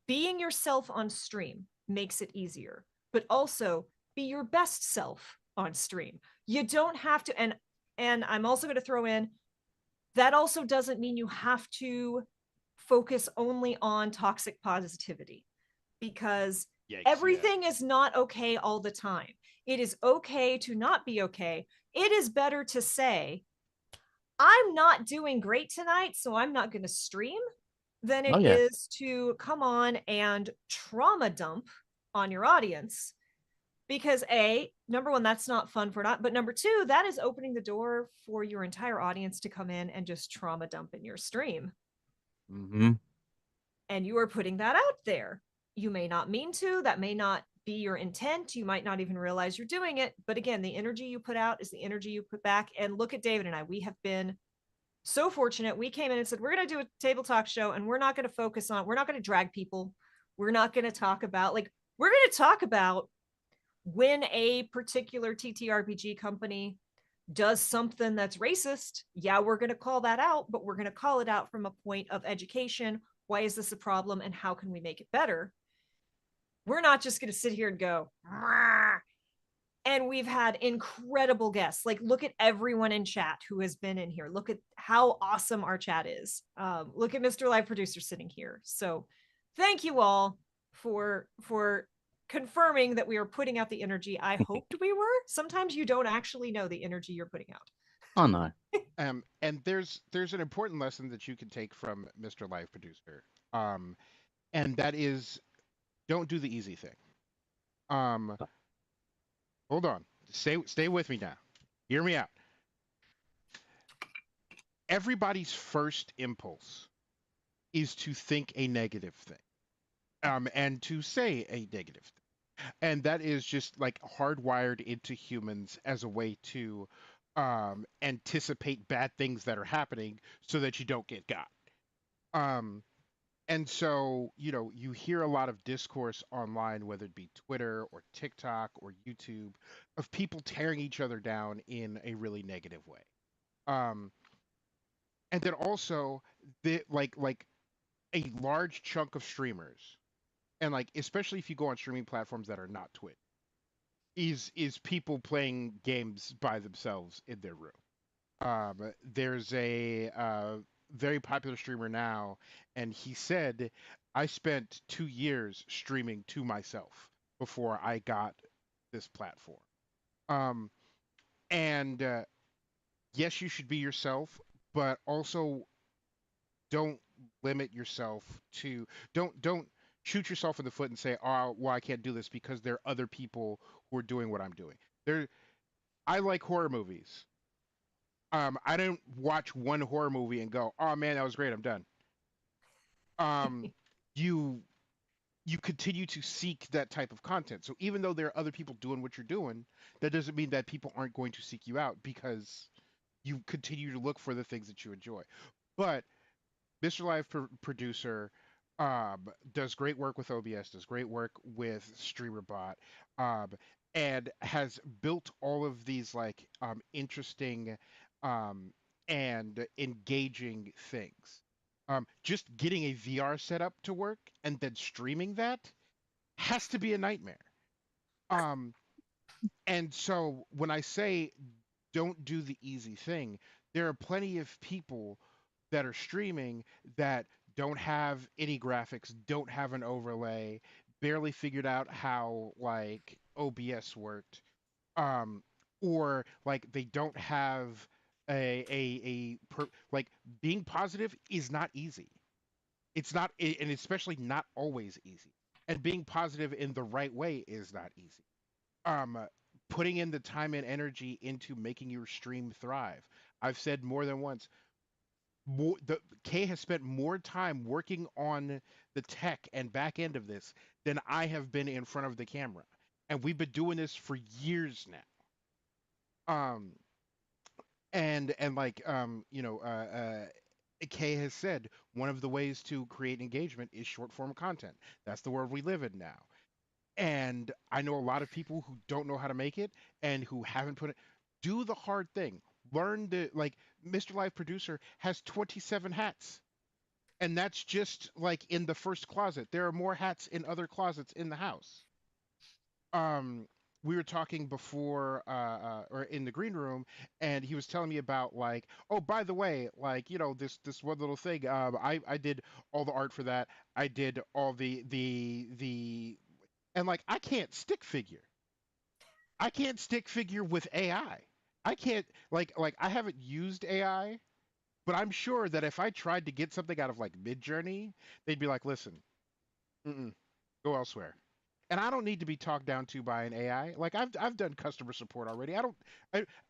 being yourself on stream makes it easier, but also be your best self on stream. You don't have to, and I'm also going to throw in that also doesn't mean you have to focus only on toxic positivity, because Yikes, everything is not okay all the time. It is okay to not be okay. It is better to say, I'm not doing great tonight, so I'm not going to stream, than Oh it yeah. is to come on and trauma dump on your audience. Because number one, that's not fun for not, but number two, that is opening the door for your entire audience to come in and just trauma dump in your stream. Mm-hmm. And you are putting that out there. You may not mean to, that may not be your intent. You might not even realize you're doing it. But again, the energy you put out is the energy you put back. And look at David and I, we have been so fortunate. We came in and said, we're going to do a table talk show and we're not going to focus on, we're not going to drag people. We're not going to talk about, like, we're going to talk about when a particular TTRPG company does something that's racist. Yeah, we're going to call that out, but we're going to call it out from a point of education. Why is this a problem and how can we make it better? We're not just going to sit here and go, "Rah." And we've had incredible guests. Like, look at everyone in chat who has been in here. Look at how awesome our chat is. Look at MrLiveProducer sitting here. So thank you all for confirming that we are putting out the energy I hoped we were. Sometimes you don't actually know the energy you're putting out. Oh no. And there's an important lesson that you can take from MrLiveProducer, and that is don't do the easy thing. Hold on, stay with me now. Hear me out. Everybody's first impulse is to think a negative thing, and to say a negative thing. And that is just like hardwired into humans as a way to anticipate bad things that are happening so that you don't get got. Um, and so, you hear a lot of discourse online, whether it be Twitter or TikTok or YouTube, of people tearing each other down in a really negative way. Um, and then also, like a large chunk of streamers, and like especially if you go on streaming platforms that are not Twitch, is people playing games by themselves in their room. There's a very popular streamer now, and he said, I spent 2 years streaming to myself before I got this platform. Um, and yes, you should be yourself, but also don't limit yourself to don't shoot yourself in the foot and say, oh, well, I can't do this because there are other people who are doing what I'm doing. I like horror movies. I don't watch one horror movie and go, "Oh man, that was great. I'm done." Um, you you continue to seek that type of content. So even though there are other people doing what you're doing, that doesn't mean that people aren't going to seek you out because you continue to look for the things that you enjoy. But Producer does great work with OBS, does great work with Streamerbot, um, and has built all of these like interesting um, and engaging things. Just getting a VR setup to work and then streaming that has to be a nightmare. Um, and so when I say don't do the easy thing, there are plenty of people that are streaming that don't have any graphics, don't have an overlay, barely figured out how like OBS worked, um, or like they don't have like being positive is not easy. It's not, and especially not always easy. And being positive in the right way is not easy. um Putting in the time and energy into making your stream thrive. I've said more than once, the Kay has spent more time working on the tech and back end of this than I have been in front of the camera. And we've been doing this for years now. And like Kay has said, one of the ways to create engagement is short form content. That's the world we live in now. And I know a lot of people who don't know how to make it and who haven't put it. Do the hard thing. Learn the like MrLiveProducer has 27 hats. And that's just like in the first closet. There are more hats in other closets in the house. Um we were talking before or in the green room, and he was telling me about like, oh, by the way, like, this one little thing. I did all the art for that. I did all the and like I can't stick figure. I can't stick figure with AI. I can't like I haven't used AI, but I'm sure that if I tried to get something out of like Midjourney, they'd be like, "Listen, mm-mm, go elsewhere." And I don't need to be talked down to by an AI. Like I've done customer support already. I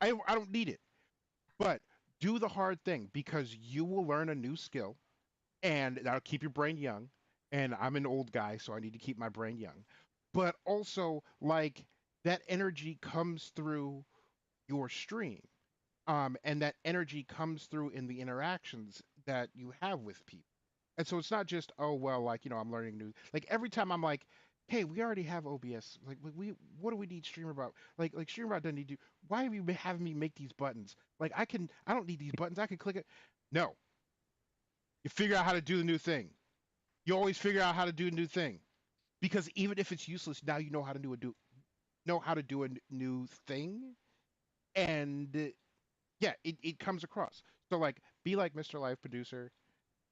don't need it. But do the hard thing because you will learn a new skill, and that'll keep your brain young. And I'm an old guy, so I need to keep my brain young. But also, like, that energy comes through your stream. And that energy comes through in the interactions that you have with people. And so it's not just, oh, well, like, I'm learning new. Like, every time I'm like, hey, we already have OBS. Like, what do we need Streamerbot? Like Streamerbot doesn't need to. Why have you been having me make these buttons? Like, I don't need these buttons. I can click it. No, you figure out how to do the new thing. You always figure out how to do a new thing, because even if it's useless, now you know how to know how to do a new thing, and yeah, it comes across. So like, be like MrLiveProducer.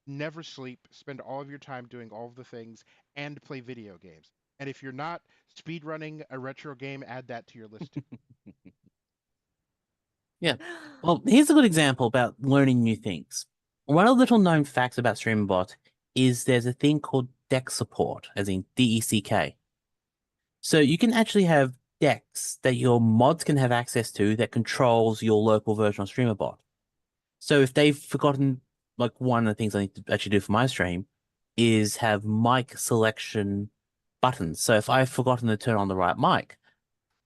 Never sleep. Spend all of your time doing all of the things, and play video games. And if you're not speedrunning a retro game, add that to your list too. Yeah. Well, here's a good example about learning new things. One of the little known facts about Streamerbot is there's a thing called deck support, as in DECK. So you can actually have decks that your mods can have access to that controls your local version of Streamerbot. So if they've forgotten like one of the things I need to actually do for my stream is have mic selection buttons. So if I've forgotten to turn on the right mic,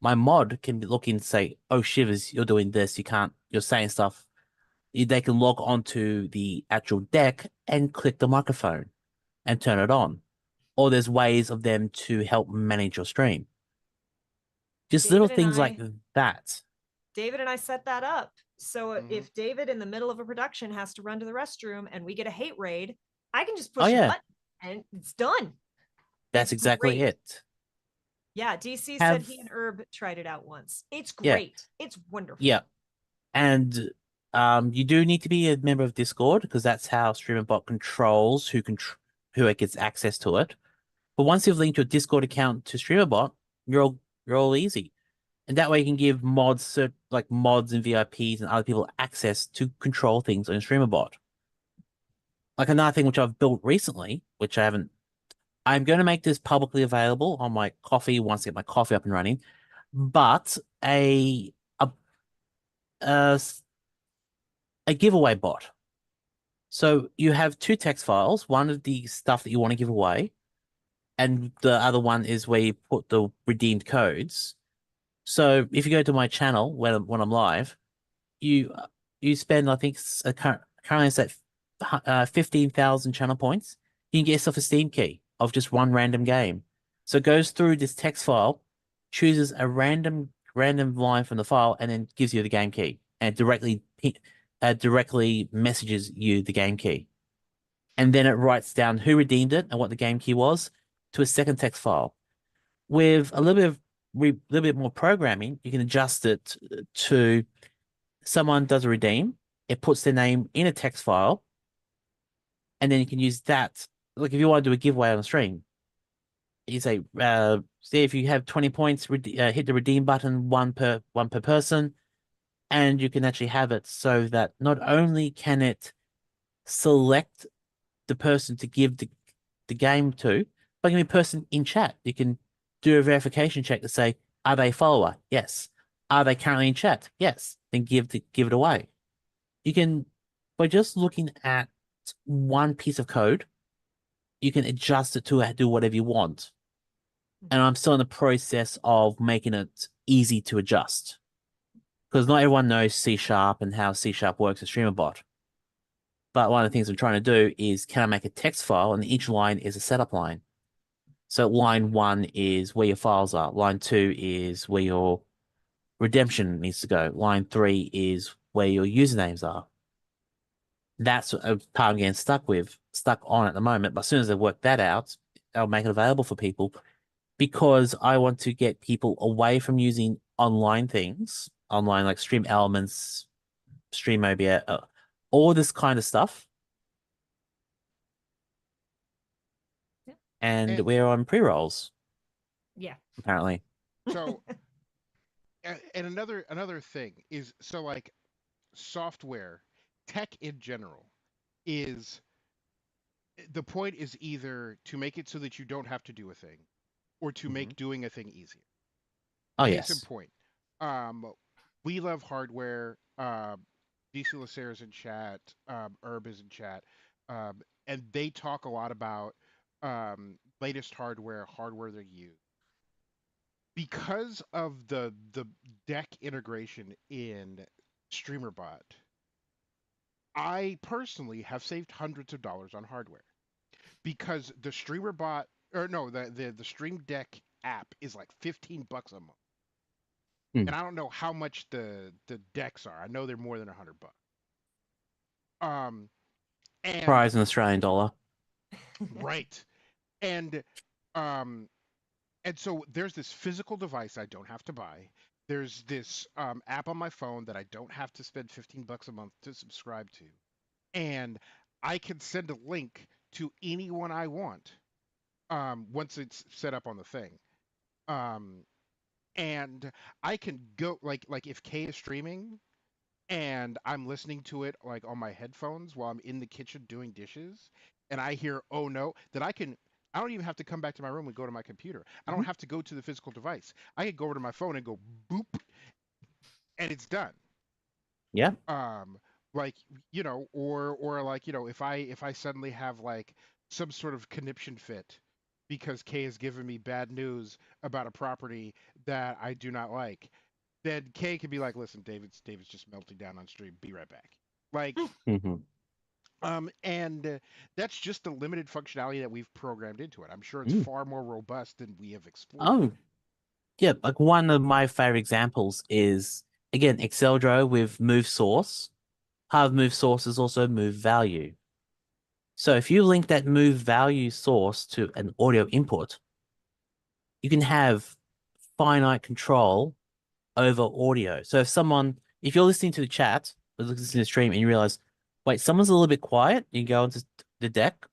my mod can look in and say, "Oh, shivers, you're doing this. You can't. You're saying stuff." They can log onto the actual deck and click the microphone and turn it on. Or there's ways of them to help manage your stream. Just little things like that. David and I set that up. So Mhm. if David in the middle of a production has to run to the restroom and we get a hate raid, I can just Oh, push a yeah. button and it's done. That's It's exactly great. it. Yeah, DC said Have he and Herb tried it out once. It's Yeah. great. It's wonderful. Yeah. And you do need to be a member of Discord because that's how Streamerbot controls who it gets access to it. But once you've linked your Discord account to Streamerbot, you're all easy. And that way you can give mods like mods and VIPs and other people access to control things on Streamerbot. Like another thing which I've built recently, which I'm going to make this publicly available on my coffee once I get my coffee up and running. But a a giveaway bot. So you have two text files, one of the stuff that you want to give away, and the other one is where you put the redeemed codes. So if you go to my channel when I'm live, you you spend, I think currently it's at 15,000 channel points. You can get yourself a Steam key of just one random game. So it goes through this text file, chooses a random line from the file, and then gives you the game key and directly messages you the game key. And then it writes down who redeemed it and what the game key was to a second text file. With a little bit more programming, you can adjust it to someone does a redeem, it puts their name in a text file, and then you can use that. Like if you want to do a giveaway on a stream, you say, say if you have 20 points, hit the redeem button, one per person, and you can actually have it so that not only can it select the person to give the game to, but it can be a person in chat. You can do a verification check to say, are they a follower? Yes. Are they currently in chat? Yes. Then give it away. You can, by just looking at one piece of code, you can adjust it to do whatever you want. And I'm still in the process of making it easy to adjust. Because not everyone knows C# and how C# works as Streamerbot. But one of the things I'm trying to do is, can I make a text file and each line is a setup line? So line 1 is where your files are. Line 2 is where your redemption needs to go. Line 3 is where your usernames are. That's a part I'm getting stuck on at the moment. But as soon as I work that out, I'll make it available for people because I want to get people away from using online things, online like Stream Elements, Streamorbot, all this kind of stuff. Yeah. And we're on pre-rolls. Yeah. Apparently. So, and another thing is, so like software, tech in general is, the point is either to make it so that you don't have to do a thing or to make doing a thing easier. Oh, Case in yes. point. We love hardware. DC Lacer's in chat. Herb is in chat. And they talk a lot about latest hardware they use. Because of the deck integration in Streamerbot, I personally have saved hundreds of dollars on hardware because the Streamerbot, or no, the Stream Deck app is like $15 a month. And I don't know how much the decks are. I know they're more than $100. And Prize an Australian dollar. right. And um and so there's this physical device I don't have to buy. There's this app on my phone that I don't have to spend $15 a month to subscribe to. And I can send a link to anyone I want once it's set up on the thing. And I can go like if Kay is streaming and I'm listening to it like on my headphones while I'm in the kitchen doing dishes and I hear oh no, that I don't even have to come back to my room and go to my computer. I don't have to go to the physical device. I can go over to my phone and go boop and it's done. Yeah. Like, you know, or like, you know, if I suddenly have like some sort of conniption fit because Kay has given me bad news about a property that I do not like, then Kay can be like, listen, David's just melting down on stream. Be right back. Like, Hmm. and that's just the limited functionality that we've programmed into it. I'm sure it's Mm. far more robust than we have explored. Oh, yeah. Like one of my favorite examples is again Excel Draw with move source. Part of move source is also move value. So if you link that move value source to an audio input, you can have finite control over audio. So if you're listening to the chat or listening to the stream and you realize, wait, someone's a little bit quiet, you go into the deck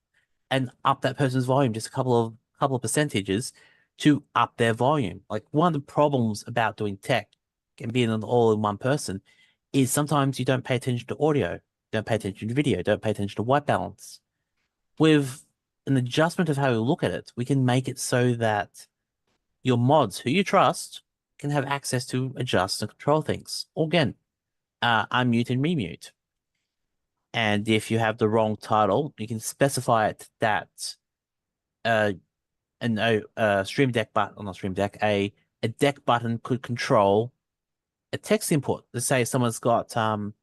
and up that person's volume just a couple of percentages to up their volume. Like one of the problems about doing tech and being an all-in-one person is sometimes you don't pay attention to audio, don't pay attention to video, don't pay attention to white balance. With an adjustment of how we look at it, we can make it so that your mods who you trust can have access to adjust and control things. Or again, unmute and remute. And if you have the wrong title, you can specify it that stream deck button, or not stream deck, a deck button could control a text input. Let's say someone's got the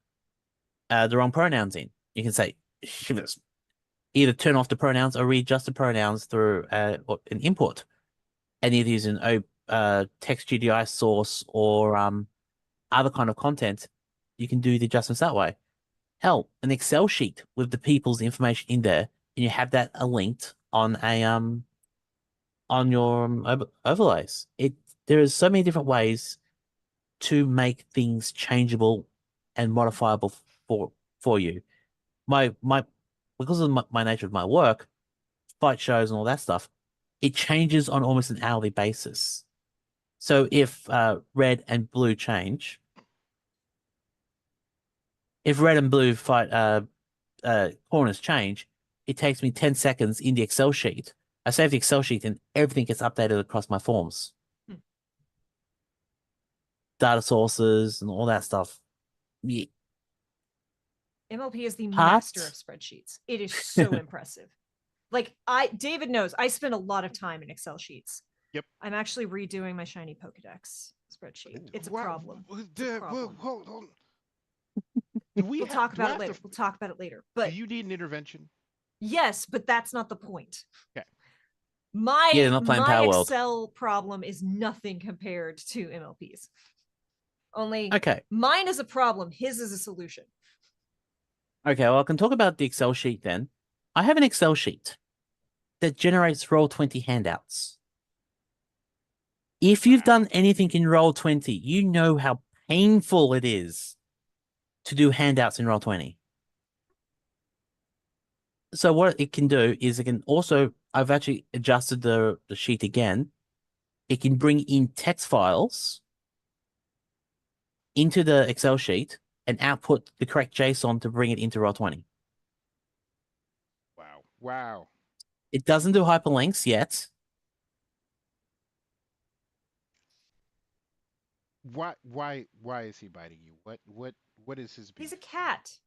wrong pronouns in. You can say either turn off the pronouns or readjust the pronouns through an input, and either use an text GDI source or other kind of content. You can do the adjustments that way. Hell, an Excel sheet with the people's information in there, and you have that linked on your overlays. There is so many different ways to make things changeable and modifiable for you. My because of my nature of my work, fight shows and all that stuff, it changes on almost an hourly basis. So if red and blue change, if red and blue fight corners change, it takes me 10 seconds in the Excel sheet. I save the Excel sheet and everything gets updated across my forms. Hmm. Data sources and all that stuff. Yeah. MLP is the Part? master of spreadsheets. It is so impressive. Like David knows I spend a lot of time in Excel sheets. Yep. I'm actually redoing my shiny Pokedex spreadsheet. It's a problem. It's a problem. Hold on. We'll talk about it later. We'll talk about it later. But do you need an intervention? yes, but that's not the point. Okay. Yeah, not playing my Power World. Excel problem is nothing compared to MLP's. Only Okay. mine is a problem. His is a solution. Okay, well, I can talk about the Excel sheet then. I have an Excel sheet that generates Roll20 handouts. If you've done anything in Roll20, you know how painful it is to do handouts in Roll20. So what it can do is it can also, I've actually adjusted the sheet again. It can bring in text files into the Excel sheet and output the correct JSON to bring it into Roll20. Wow. It doesn't do hyperlinks yet. Why is he biting you? What is his beef? He's a cat.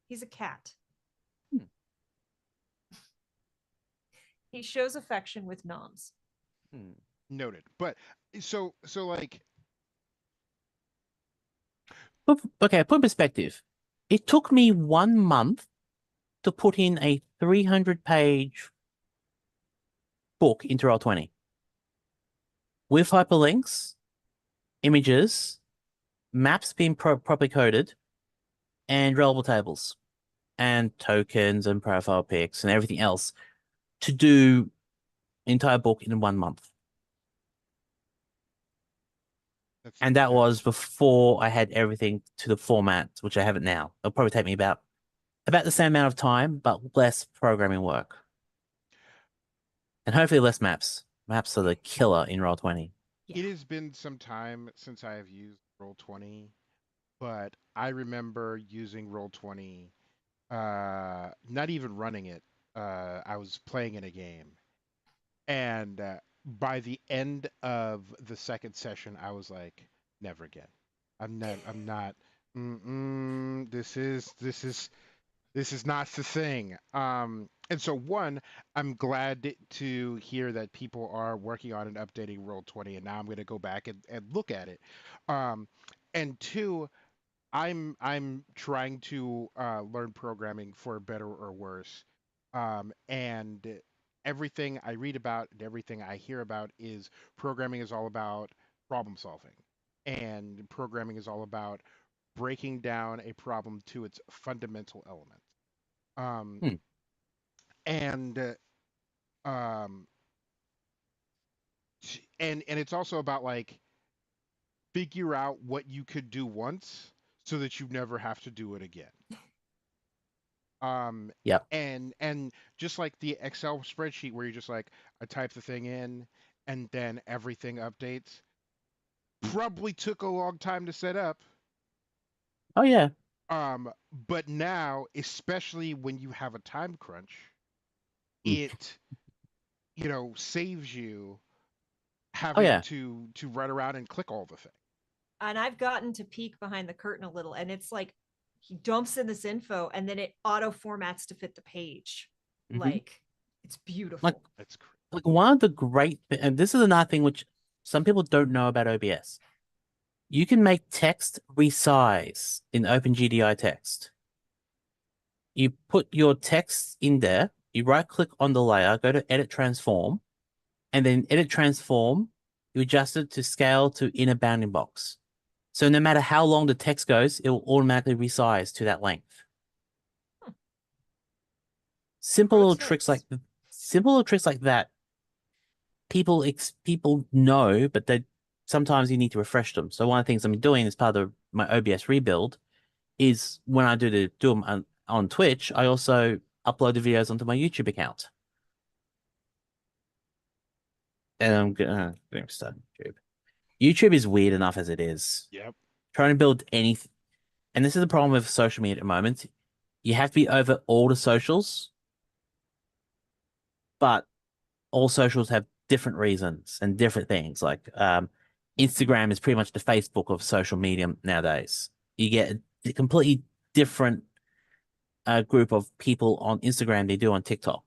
He's a cat. He shows affection with noms. Noted. But so like, okay, put in perspective. It took me 1 month to put in a 300-page book into Roll20 with hyperlinks, images, maps being properly coded, and relevant tables, and tokens and profile pics and everything else to do the entire book in 1 month. And that was before I had everything to the format, which I have it now. It'll probably take me about the same amount of time, but less programming work. And hopefully less maps. Maps are the killer in Roll20. It has been some time since I have used Roll20, but I remember using Roll20, not even running it. I was playing in a game, and by the end of the second session, I was like, never again. I'm not. This is not the thing. And so one, I'm glad to hear that people are working on and updating Roll20, and now I'm going to go back and look at it. Um, and two, I'm trying to learn programming for better or worse. And everything I read about and everything I hear about is programming is all about problem solving, and programming is all about breaking down a problem to its fundamental elements. Um, Hmm. and um, and it's also about like figure out what you could do once so that you never have to do it again. Um, Yep. and just like the Excel spreadsheet where you're just like I type the thing in and then everything updates. Probably took a long time to set up. Oh yeah. But now, especially when you have a time crunch, Hmm. it saves you Oh having yeah. to run around and click all the things. And I've gotten to peek behind the curtain a little, and it's like he dumps in this info and then it auto formats to fit the page. Mhm. Like it's beautiful. Like That's crazy. like one of the great and this is another thing which some people don't know about OBS. You can make text resize in OpenGDI text. You put your text in there, you right click on the layer, go to edit transform, and then edit transform, you adjust it to scale to inner bounding box. So no matter how long the text goes, it will automatically resize to that length. Simple Pro little tricks like tips. simple little tricks like that. People know, but they sometimes you need to refresh them. So one of the things I'm doing as part of my OBS rebuild is when I do them on Twitch, I also upload the videos onto my YouTube account. And I'm going to start YouTube. YouTube is weird enough as it is. Yep. Trying to build anything, and this is the problem with social media at the moment. You have to be over all the socials, but all socials have different reasons and different things. Like Instagram is pretty much the Facebook of social media nowadays. You get a completely different group of people on Instagram they do on TikTok.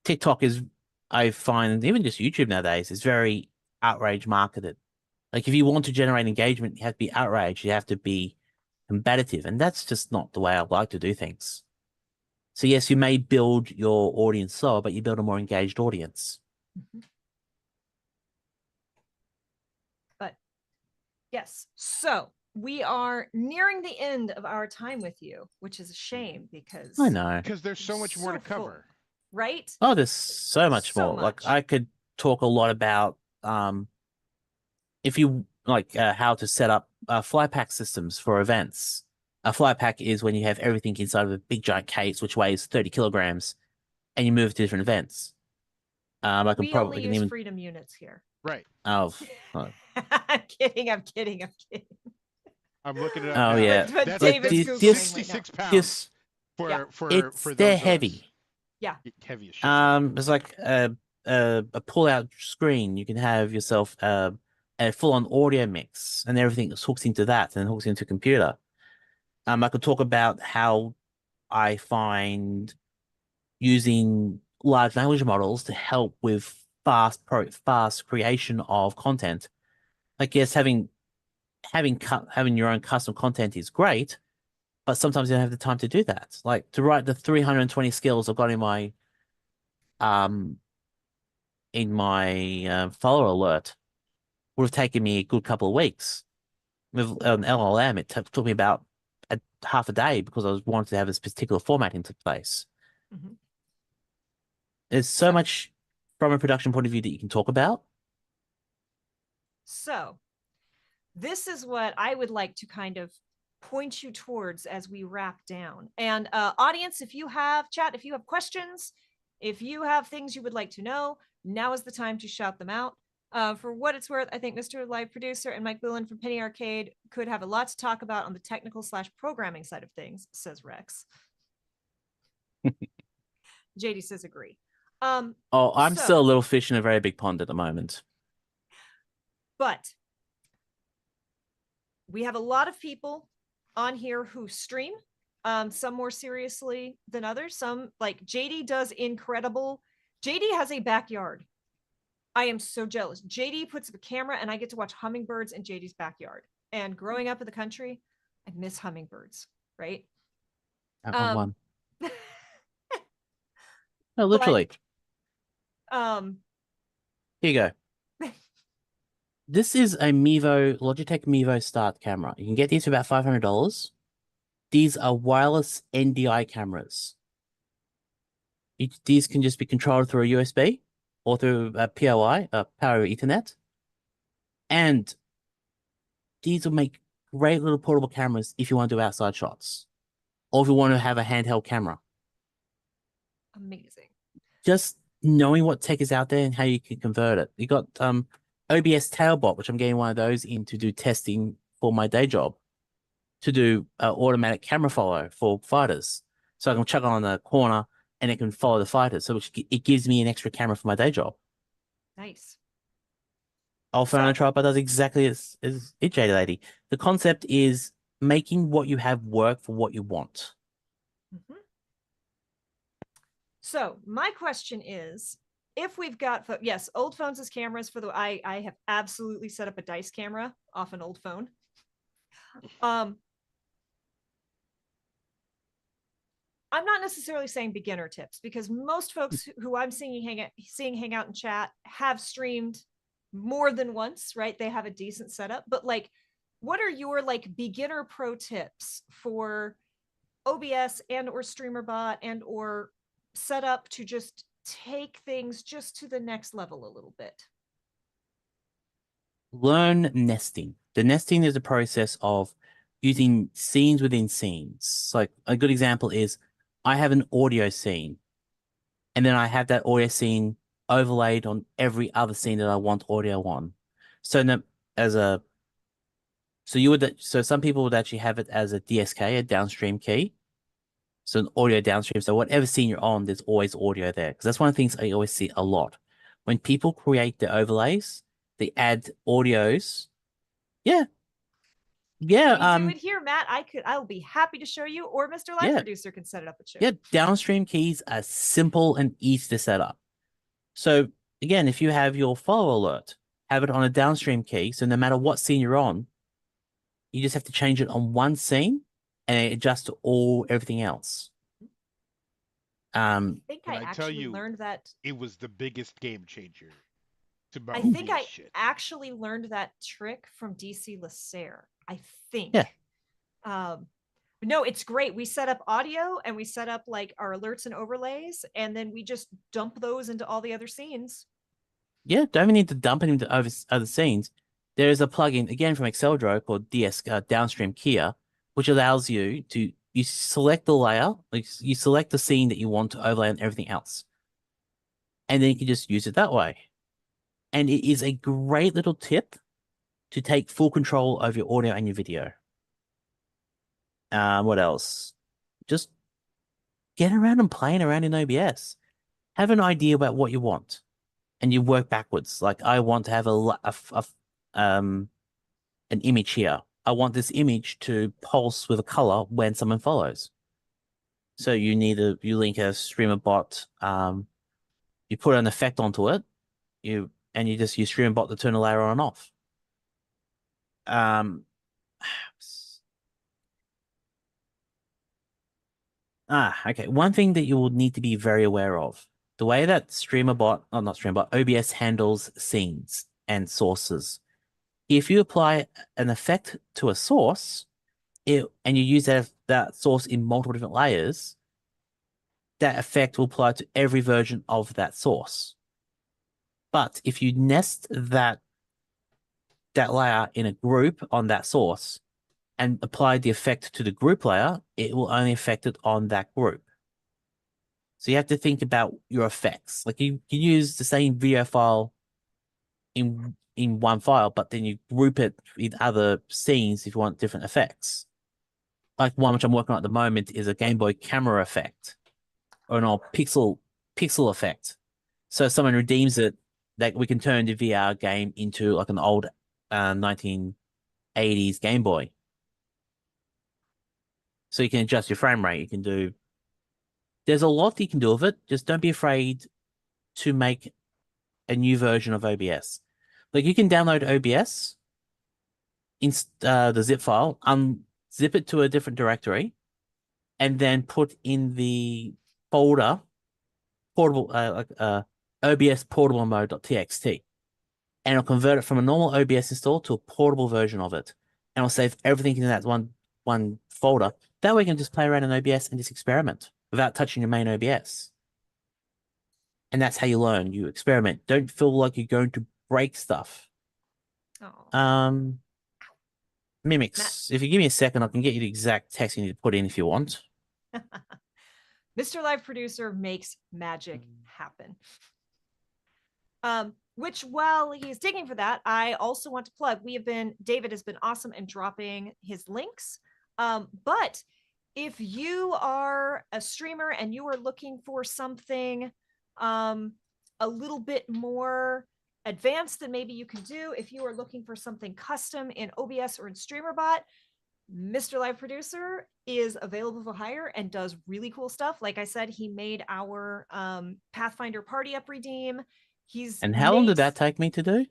TikTok is, I find, even just YouTube nowadays, is very outrage marketed. Like if you want to generate engagement, you have to be outraged. You have to be combative, and that's just not the way I like to do things. So yes, you may build your audience slower, but you build a more engaged audience. But yes, so we are nearing the end of our time with you, which is a shame because I know. Because there's so much more to full, cover. right? Oh, there's so much So more. Like much. I could talk a lot about if you like how to set up fly pack systems for events. A fly pack is when you have everything inside of a big giant case which weighs 30 kilograms and you move it to different events. I can We only probably use even freedom units here. Right. oh I'm kidding. I'm kidding. I'm kidding. I'm looking it up oh now. yeah. But That's Like David's that's Googling right now. 66 pounds this Yeah. it's for they're those of us. heavy. Yeah. Heavy as shit. It's like a pull-out screen. You can have yourself a full-on audio mix and everything that's hooks into that and hooks into a computer. I could talk about how I find using large language models to help with fast creation of content. Like yes, having your own custom content is great, but sometimes you don't have the time to do that. Like to write the 320 skills I've got um in my follower alert would have taken me a good couple of weeks. With an LLM, it took me about half a day because I was wanted to have this particular format into place. Mhm. There's so much from a production point of view that you can talk about. So this is what I would like to kind of point you towards as we wrap down. And audience, if you have questions, if you have things you would like to know, now is the time to shout them out. For what it's worth, I think Mr. Live Producer and Mike Bullen from Penny Arcade could have a lot to talk about on the technical / programming side of things, says Rex. JD says agree. I'm still a little fish in a very big pond at the moment. But we have a lot of people on here who stream, some more seriously than others. Some, like JD, does incredible. JD has a backyard. I am so jealous. JD puts up a camera and I get to watch hummingbirds in JD's backyard. And growing up in the country, I miss hummingbirds, right? I want one. No, literally. But, here you go. This is a Logitech Mevo Start camera. You can get these for about $500. These are wireless NDI cameras. These can just be controlled through a USB or through a POI, Power over Ethernet. And these will make great little portable cameras if you want to do outside shots, or if you want to have a handheld camera. Amazing. Just knowing what tech is out there and how you can convert it. You got OBS Tailbot, which I'm getting one of those in to do testing for my day job, to do automatic camera follow for fighters. So I can chuck it on the corner and it can follow the fighters. So it gives me an extra camera for my day job. Nice. Alpha Tripod does exactly as it, Jade Lady. The concept is making what you have work for what you want. Mm-hmm. So my question is, if we've got, yes, old phones as cameras for the, I have absolutely set up a dice camera off an old phone. I'm not necessarily saying beginner tips, because most folks who I'm seeing hang out in chat have streamed more than once, right? They have a decent setup, but like, what are your like beginner pro tips for OBS and or Streamerbot and or setup to just take things just to the next level a little bit? Learn nesting. The nesting is a process of using scenes within scenes. Like a good example is I have an audio scene, and then I have that audio scene overlaid on every other scene that I want audio on. So some people would actually have it as a DSK, a downstream key. So an audio downstream. So whatever scene you're on, there's always audio there. Because that's one of the things I always see a lot. When people create their overlays, they add audios. Yeah. Yeah. We do it here, Matt. I'll be happy to show you, or MrLiveProducer can set it up and show you. Yeah, downstream keys are simple and easy to set up. So again, if you have your follow alert, have it on a downstream key. So no matter what scene you're on, you just have to change it on one scene and it adjusts to everything else. I think I actually learned that. It was the biggest game changer. I think I actually learned that trick from DC Lasser. I think. Yeah. No, it's great. We set up audio and we set up like our alerts and overlays, and then we just dump those into all the other scenes. Yeah, don't even need to dump it into other scenes. There is a plugin again from Exceldro called Downstream Keyer, which allows you select the layer, like you select the scene that you want to overlay on everything else, and then you can just use it that way. And it is a great little tip to take full control over your audio and your video. What else? Just get around and playing around in OBS. Have an idea about what you want, and you work backwards. Like I want to have an image here. I want this image to pulse with a color when someone follows. So you link a Streamerbot. You put an effect onto it. You just use Streamerbot to turn a layer on and off. Okay. One thing that you will need to be very aware of, the way that OBS handles scenes and sources. If you apply an effect to a source, and you use that source in multiple different layers, that effect will apply to every version of that source. But if you nest that layer in a group on that source and apply the effect to the group layer, it will only affect it on that group. So you have to think about your effects. Like you can use the same video file in one file, but then you group it with other scenes if you want different effects. Like one which I'm working on at the moment is a Game Boy camera effect, or an old pixel effect. So if someone redeems it, that we can turn the VR game into like an old 19 80s Game Boy. So you can adjust your frame rate. You can do. There's a lot you can do with it. Just don't be afraid to make a new version of OBS. Like you can download OBS, the zip file, unzip it to a different directory, and then put in the folder portable OBS portable mode.txt, and it'll convert it from a normal OBS install to a portable version of it, and it'll save everything in that one folder. That way, you can just play around in OBS and just experiment without touching your main OBS. And that's how you learn. You experiment. Don't feel like you're going to break stuff. Oh. Mimics. If you give me a second, I can get you the exact text you need to put in if you want. MrLiveProducer makes magic happen. Which while he's digging for that, I also want to plug. David has been awesome in dropping his links. But if you are a streamer and you are looking for something a little bit more advanced than maybe you can do, if you are looking for something custom in OBS or in Streamerbot, MrLiveProducer is available for hire and does really cool stuff. Like I said, he made our Pathfinder Party Up redeem. And how long did that take me to do?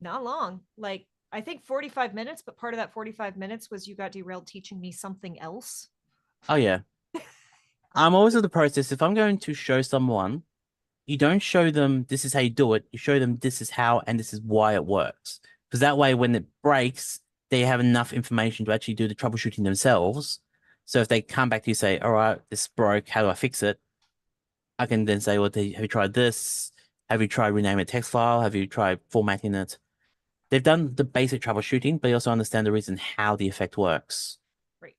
Not long. Like, I think 45 minutes, but part of that 45 minutes was you got derailed teaching me something else. Oh, yeah. I'm always at the process. If I'm going to show someone, you don't show them this is how you do it. You show them this is how and this is why it works. Because that way, when it breaks, they have enough information to actually do the troubleshooting themselves. So if they come back to you and say, all right, this broke, how do I fix it? I can then say, well, have you tried this? Have you tried renaming a text file? Have you tried formatting it? They've done the basic troubleshooting, but they also understand the reason how the effect works. Right.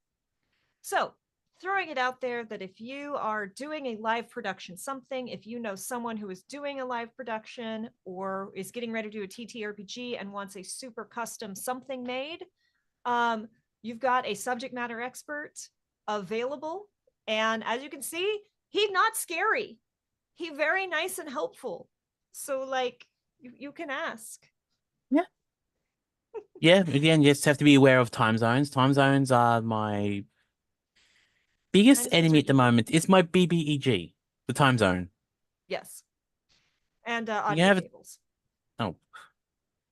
So throwing it out there that if you are doing a live production something, if you know someone who is doing a live production or is getting ready to do a TTRPG and wants a super custom something made, you've got a subject matter expert available. And as you can see, he's not scary. He's very nice and helpful. So like you can ask. Yeah. Yeah, again, you just have to be aware of time zones. Time zones are my biggest enemy at the moment. It's my BBEG, the time zone. Yes. And audio cables. Oh.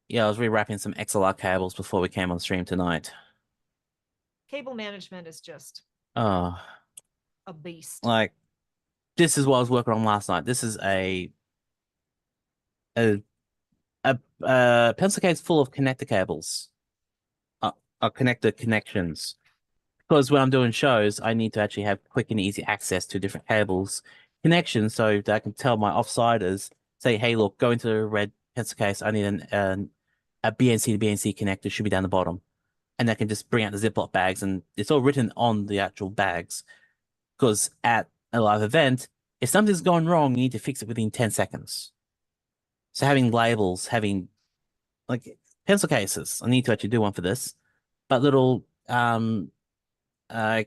Yeah, I was rewrapping some XLR cables before we came on stream tonight. Cable management is just a beast. Like, this is what I was working on last night. This is a pencil case full of connector cables. Connector connections. Because when I'm doing shows, I need to actually have quick and easy access to different cables connections so that I can tell my offsiders, say, hey, look, go into the red pencil case. I need a BNC to BNC connector, should be down the bottom. And I can just bring out the Ziploc bags, and it's all written on the actual bags. Because at a live event, if something's gone wrong, you need to fix it within 10 seconds. So having labels, having like pencil cases, I need to actually do one for this, but little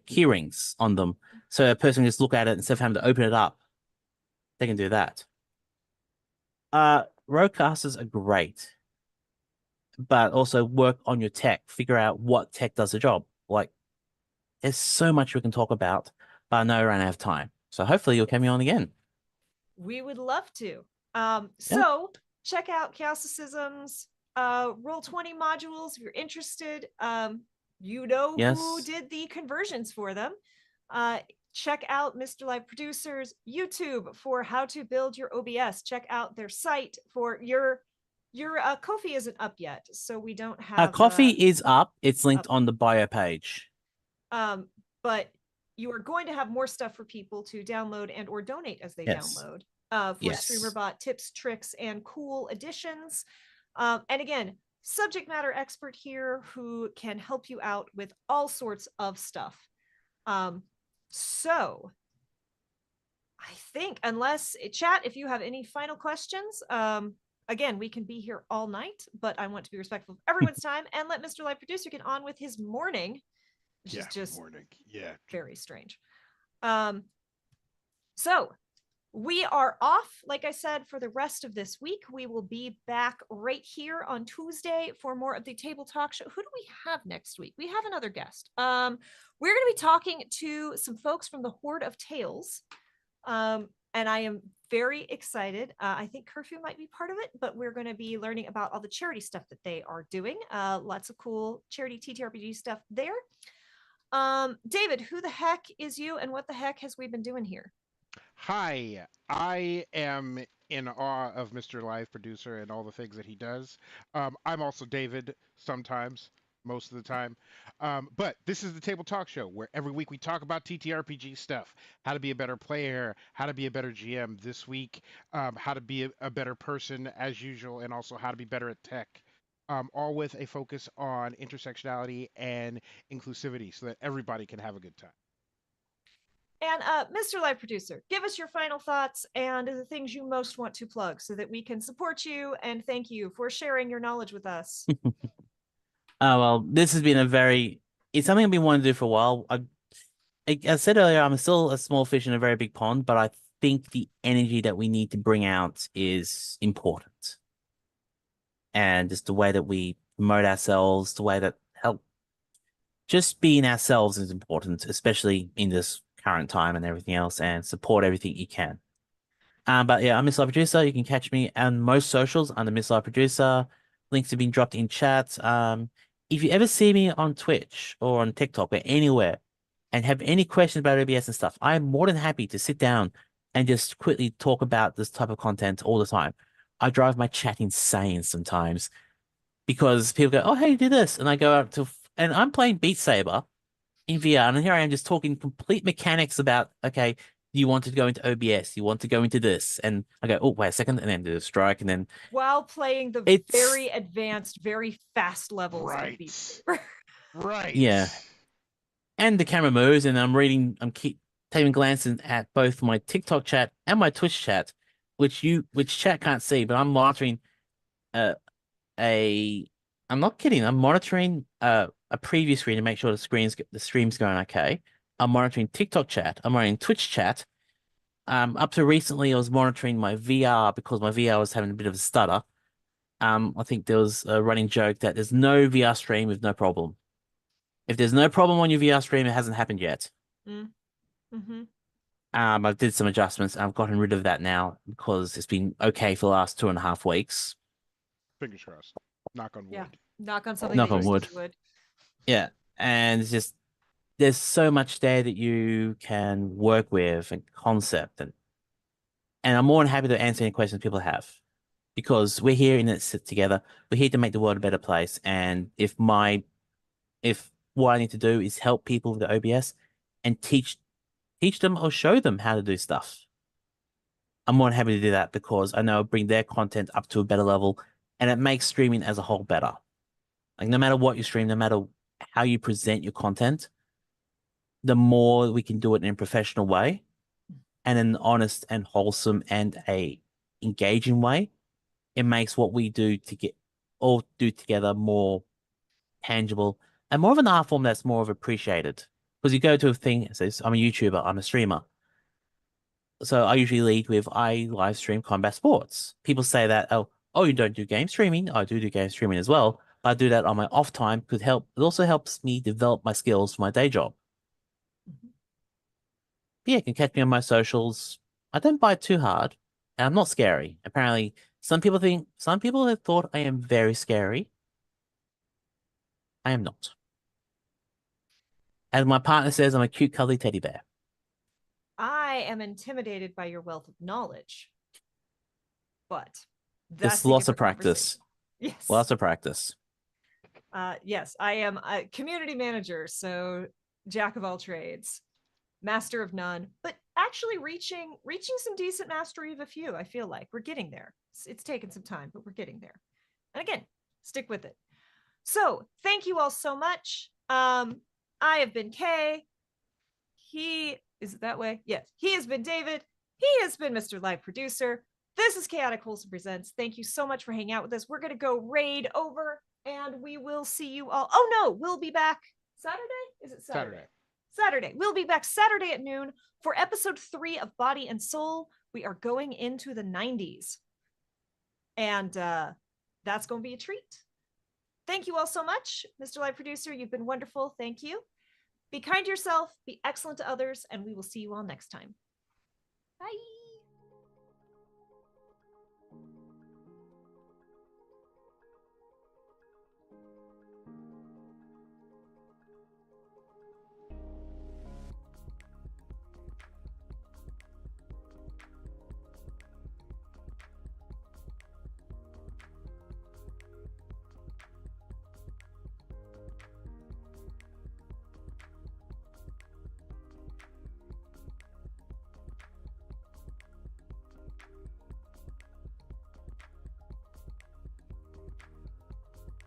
key rings on them. So a person can just look at it instead of having to open it up. They can do that. Roadcasters are great, but also work on your tech. Figure out what tech does the job. Like, there's so much we can talk about, but I know I ran out of time. So hopefully you'll come on again. We would love to. So check out Chaosicism's Roll20 modules if you're interested. You know who did the conversions for them. Check out MrLiveProducer's YouTube for how to build your OBS. Check out their site for your Ko-fi isn't up yet, so we don't have. Ko-fi is up. It's linked on the bio page. But you are going to have more stuff for people to download and or donate as they download for Streamerbot tips, tricks, and cool additions. And again, subject matter expert here who can help you out with all sorts of stuff. So I think, unless chat, if you have any final questions, again, we can be here all night, but I want to be respectful of everyone's time and let MrLiveProducer get on with his morning, which is just very strange. So we are off, like I said, for the rest of this week. We will be back right here on Tuesday for more of the Table Talk Show. Who do we have next week? We have another guest. We're going to be talking to some folks from the Horde of Tales. And I am very excited. I think Curfew might be part of it, but we're going to be learning about all the charity stuff that they are doing. Lots of cool charity TTRPG stuff there. David, who the heck is you and what the heck has we been doing here? Hi, I am in awe of MrLiveProducer and all the things that he does. I'm also David sometimes, most of the time. But this is the Table Talk Show where every week we talk about TTRPG stuff, how to be a better player, how to be a better GM this week, how to be a better person as usual, and also how to be better at tech. All with a focus on intersectionality and inclusivity so that everybody can have a good time. And MrLiveProducer, give us your final thoughts and the things you most want to plug so that we can support you and thank you for sharing your knowledge with us. Oh, well, this has been it's something I've been wanting to do for a while. I said earlier, I'm still a small fish in a very big pond, but I think the energy that we need to bring out is important. And just the way that we promote ourselves, the way that just being ourselves is important, especially in this current time and everything else, and support everything you can. But yeah, I'm MrLiveProducer. You can catch me on most socials under MrLiveProducer. Links have been dropped in chat. If you ever see me on Twitch or on TikTok or anywhere and have any questions about OBS and stuff, I'm more than happy to sit down and just quickly talk about this type of content all the time. I drive my chat insane sometimes because people go, "Oh, how do you do this?" And I go out and I'm playing Beat Saber in VR, and here I am just talking complete mechanics about, okay, you want to go into OBS, you want to go into this, and I go, oh, wait a second, and then do a strike, and then while playing the it's very advanced, very fast levels of Right. Beat Saber. Right. yeah, and the camera moves, and I'm keep taking glances at both my TikTok chat and my Twitch chat, which chat can't see, but I'm monitoring uh, a I'm not kidding. I'm monitoring a preview screen to make sure the stream's going okay. I'm monitoring TikTok chat. I'm monitoring Twitch chat. Up to recently, I was monitoring my VR because my VR was having a bit of a stutter. I think there was a running joke that there's no VR stream with no problem. If there's no problem on your VR stream, it hasn't happened yet. Mm-hmm. I did some adjustments. I've gotten rid of that now because it's been okay for the last 2.5 weeks. Fingers crossed. Knock on wood. Yeah, knock on something. Knock that on you wood. would. Yeah, and it's just there's so much there that you can work with and concept and I'm more than happy to answer any questions people have because we're here in it sit together. We're here to make the world a better place. And if what I need to do is help people with the OBS and teach them or show them how to do stuff, I'm more than happy to do that because I know it'll bring their content up to a better level and it makes streaming as a whole better. Like no matter what you stream, no matter how you present your content, the more we can do it in a professional way and an honest and wholesome and a engaging way, it makes what we do together more tangible and more of an art form that's more of appreciated. Because you go to a thing and says, I'm a YouTuber, I'm a streamer. So I usually lead with I live stream combat sports. People say that, oh, you don't do game streaming. I do game streaming as well. I do that on my off time. It also helps me develop my skills for my day job. Yeah, you can catch me on my socials. I don't bite too hard, and I'm not scary. Apparently, some people have thought I am very scary. I am not. As my partner says, I'm a cute, cuddly teddy bear. I am intimidated by your wealth of knowledge, but There's that's a lots of different practice. conversation. Yes. Lots of practice. Yes, I am a community manager, so jack of all trades, master of none, but actually reaching some decent mastery of a few. I feel like we're getting there. It's taken some time, but we're getting there. And again, stick with it. So thank you all so much. I have been Kay. Is it that way? Yes. He has been David. He has been MrLiveProducer. This is Chaotic Wholesome Presents. Thank you so much for hanging out with us. We're going to go raid over and we will see you all. Oh no, we'll be back Saturday? Is it Saturday? Saturday. We'll be back Saturday at noon for episode 3 of Body and Soul, We are going into the 90s. And that's going to be a treat. Thank you all so much. Mr. Live Producer, you've been wonderful. Thank you. Be kind to yourself, be excellent to others, and we will see you all next time.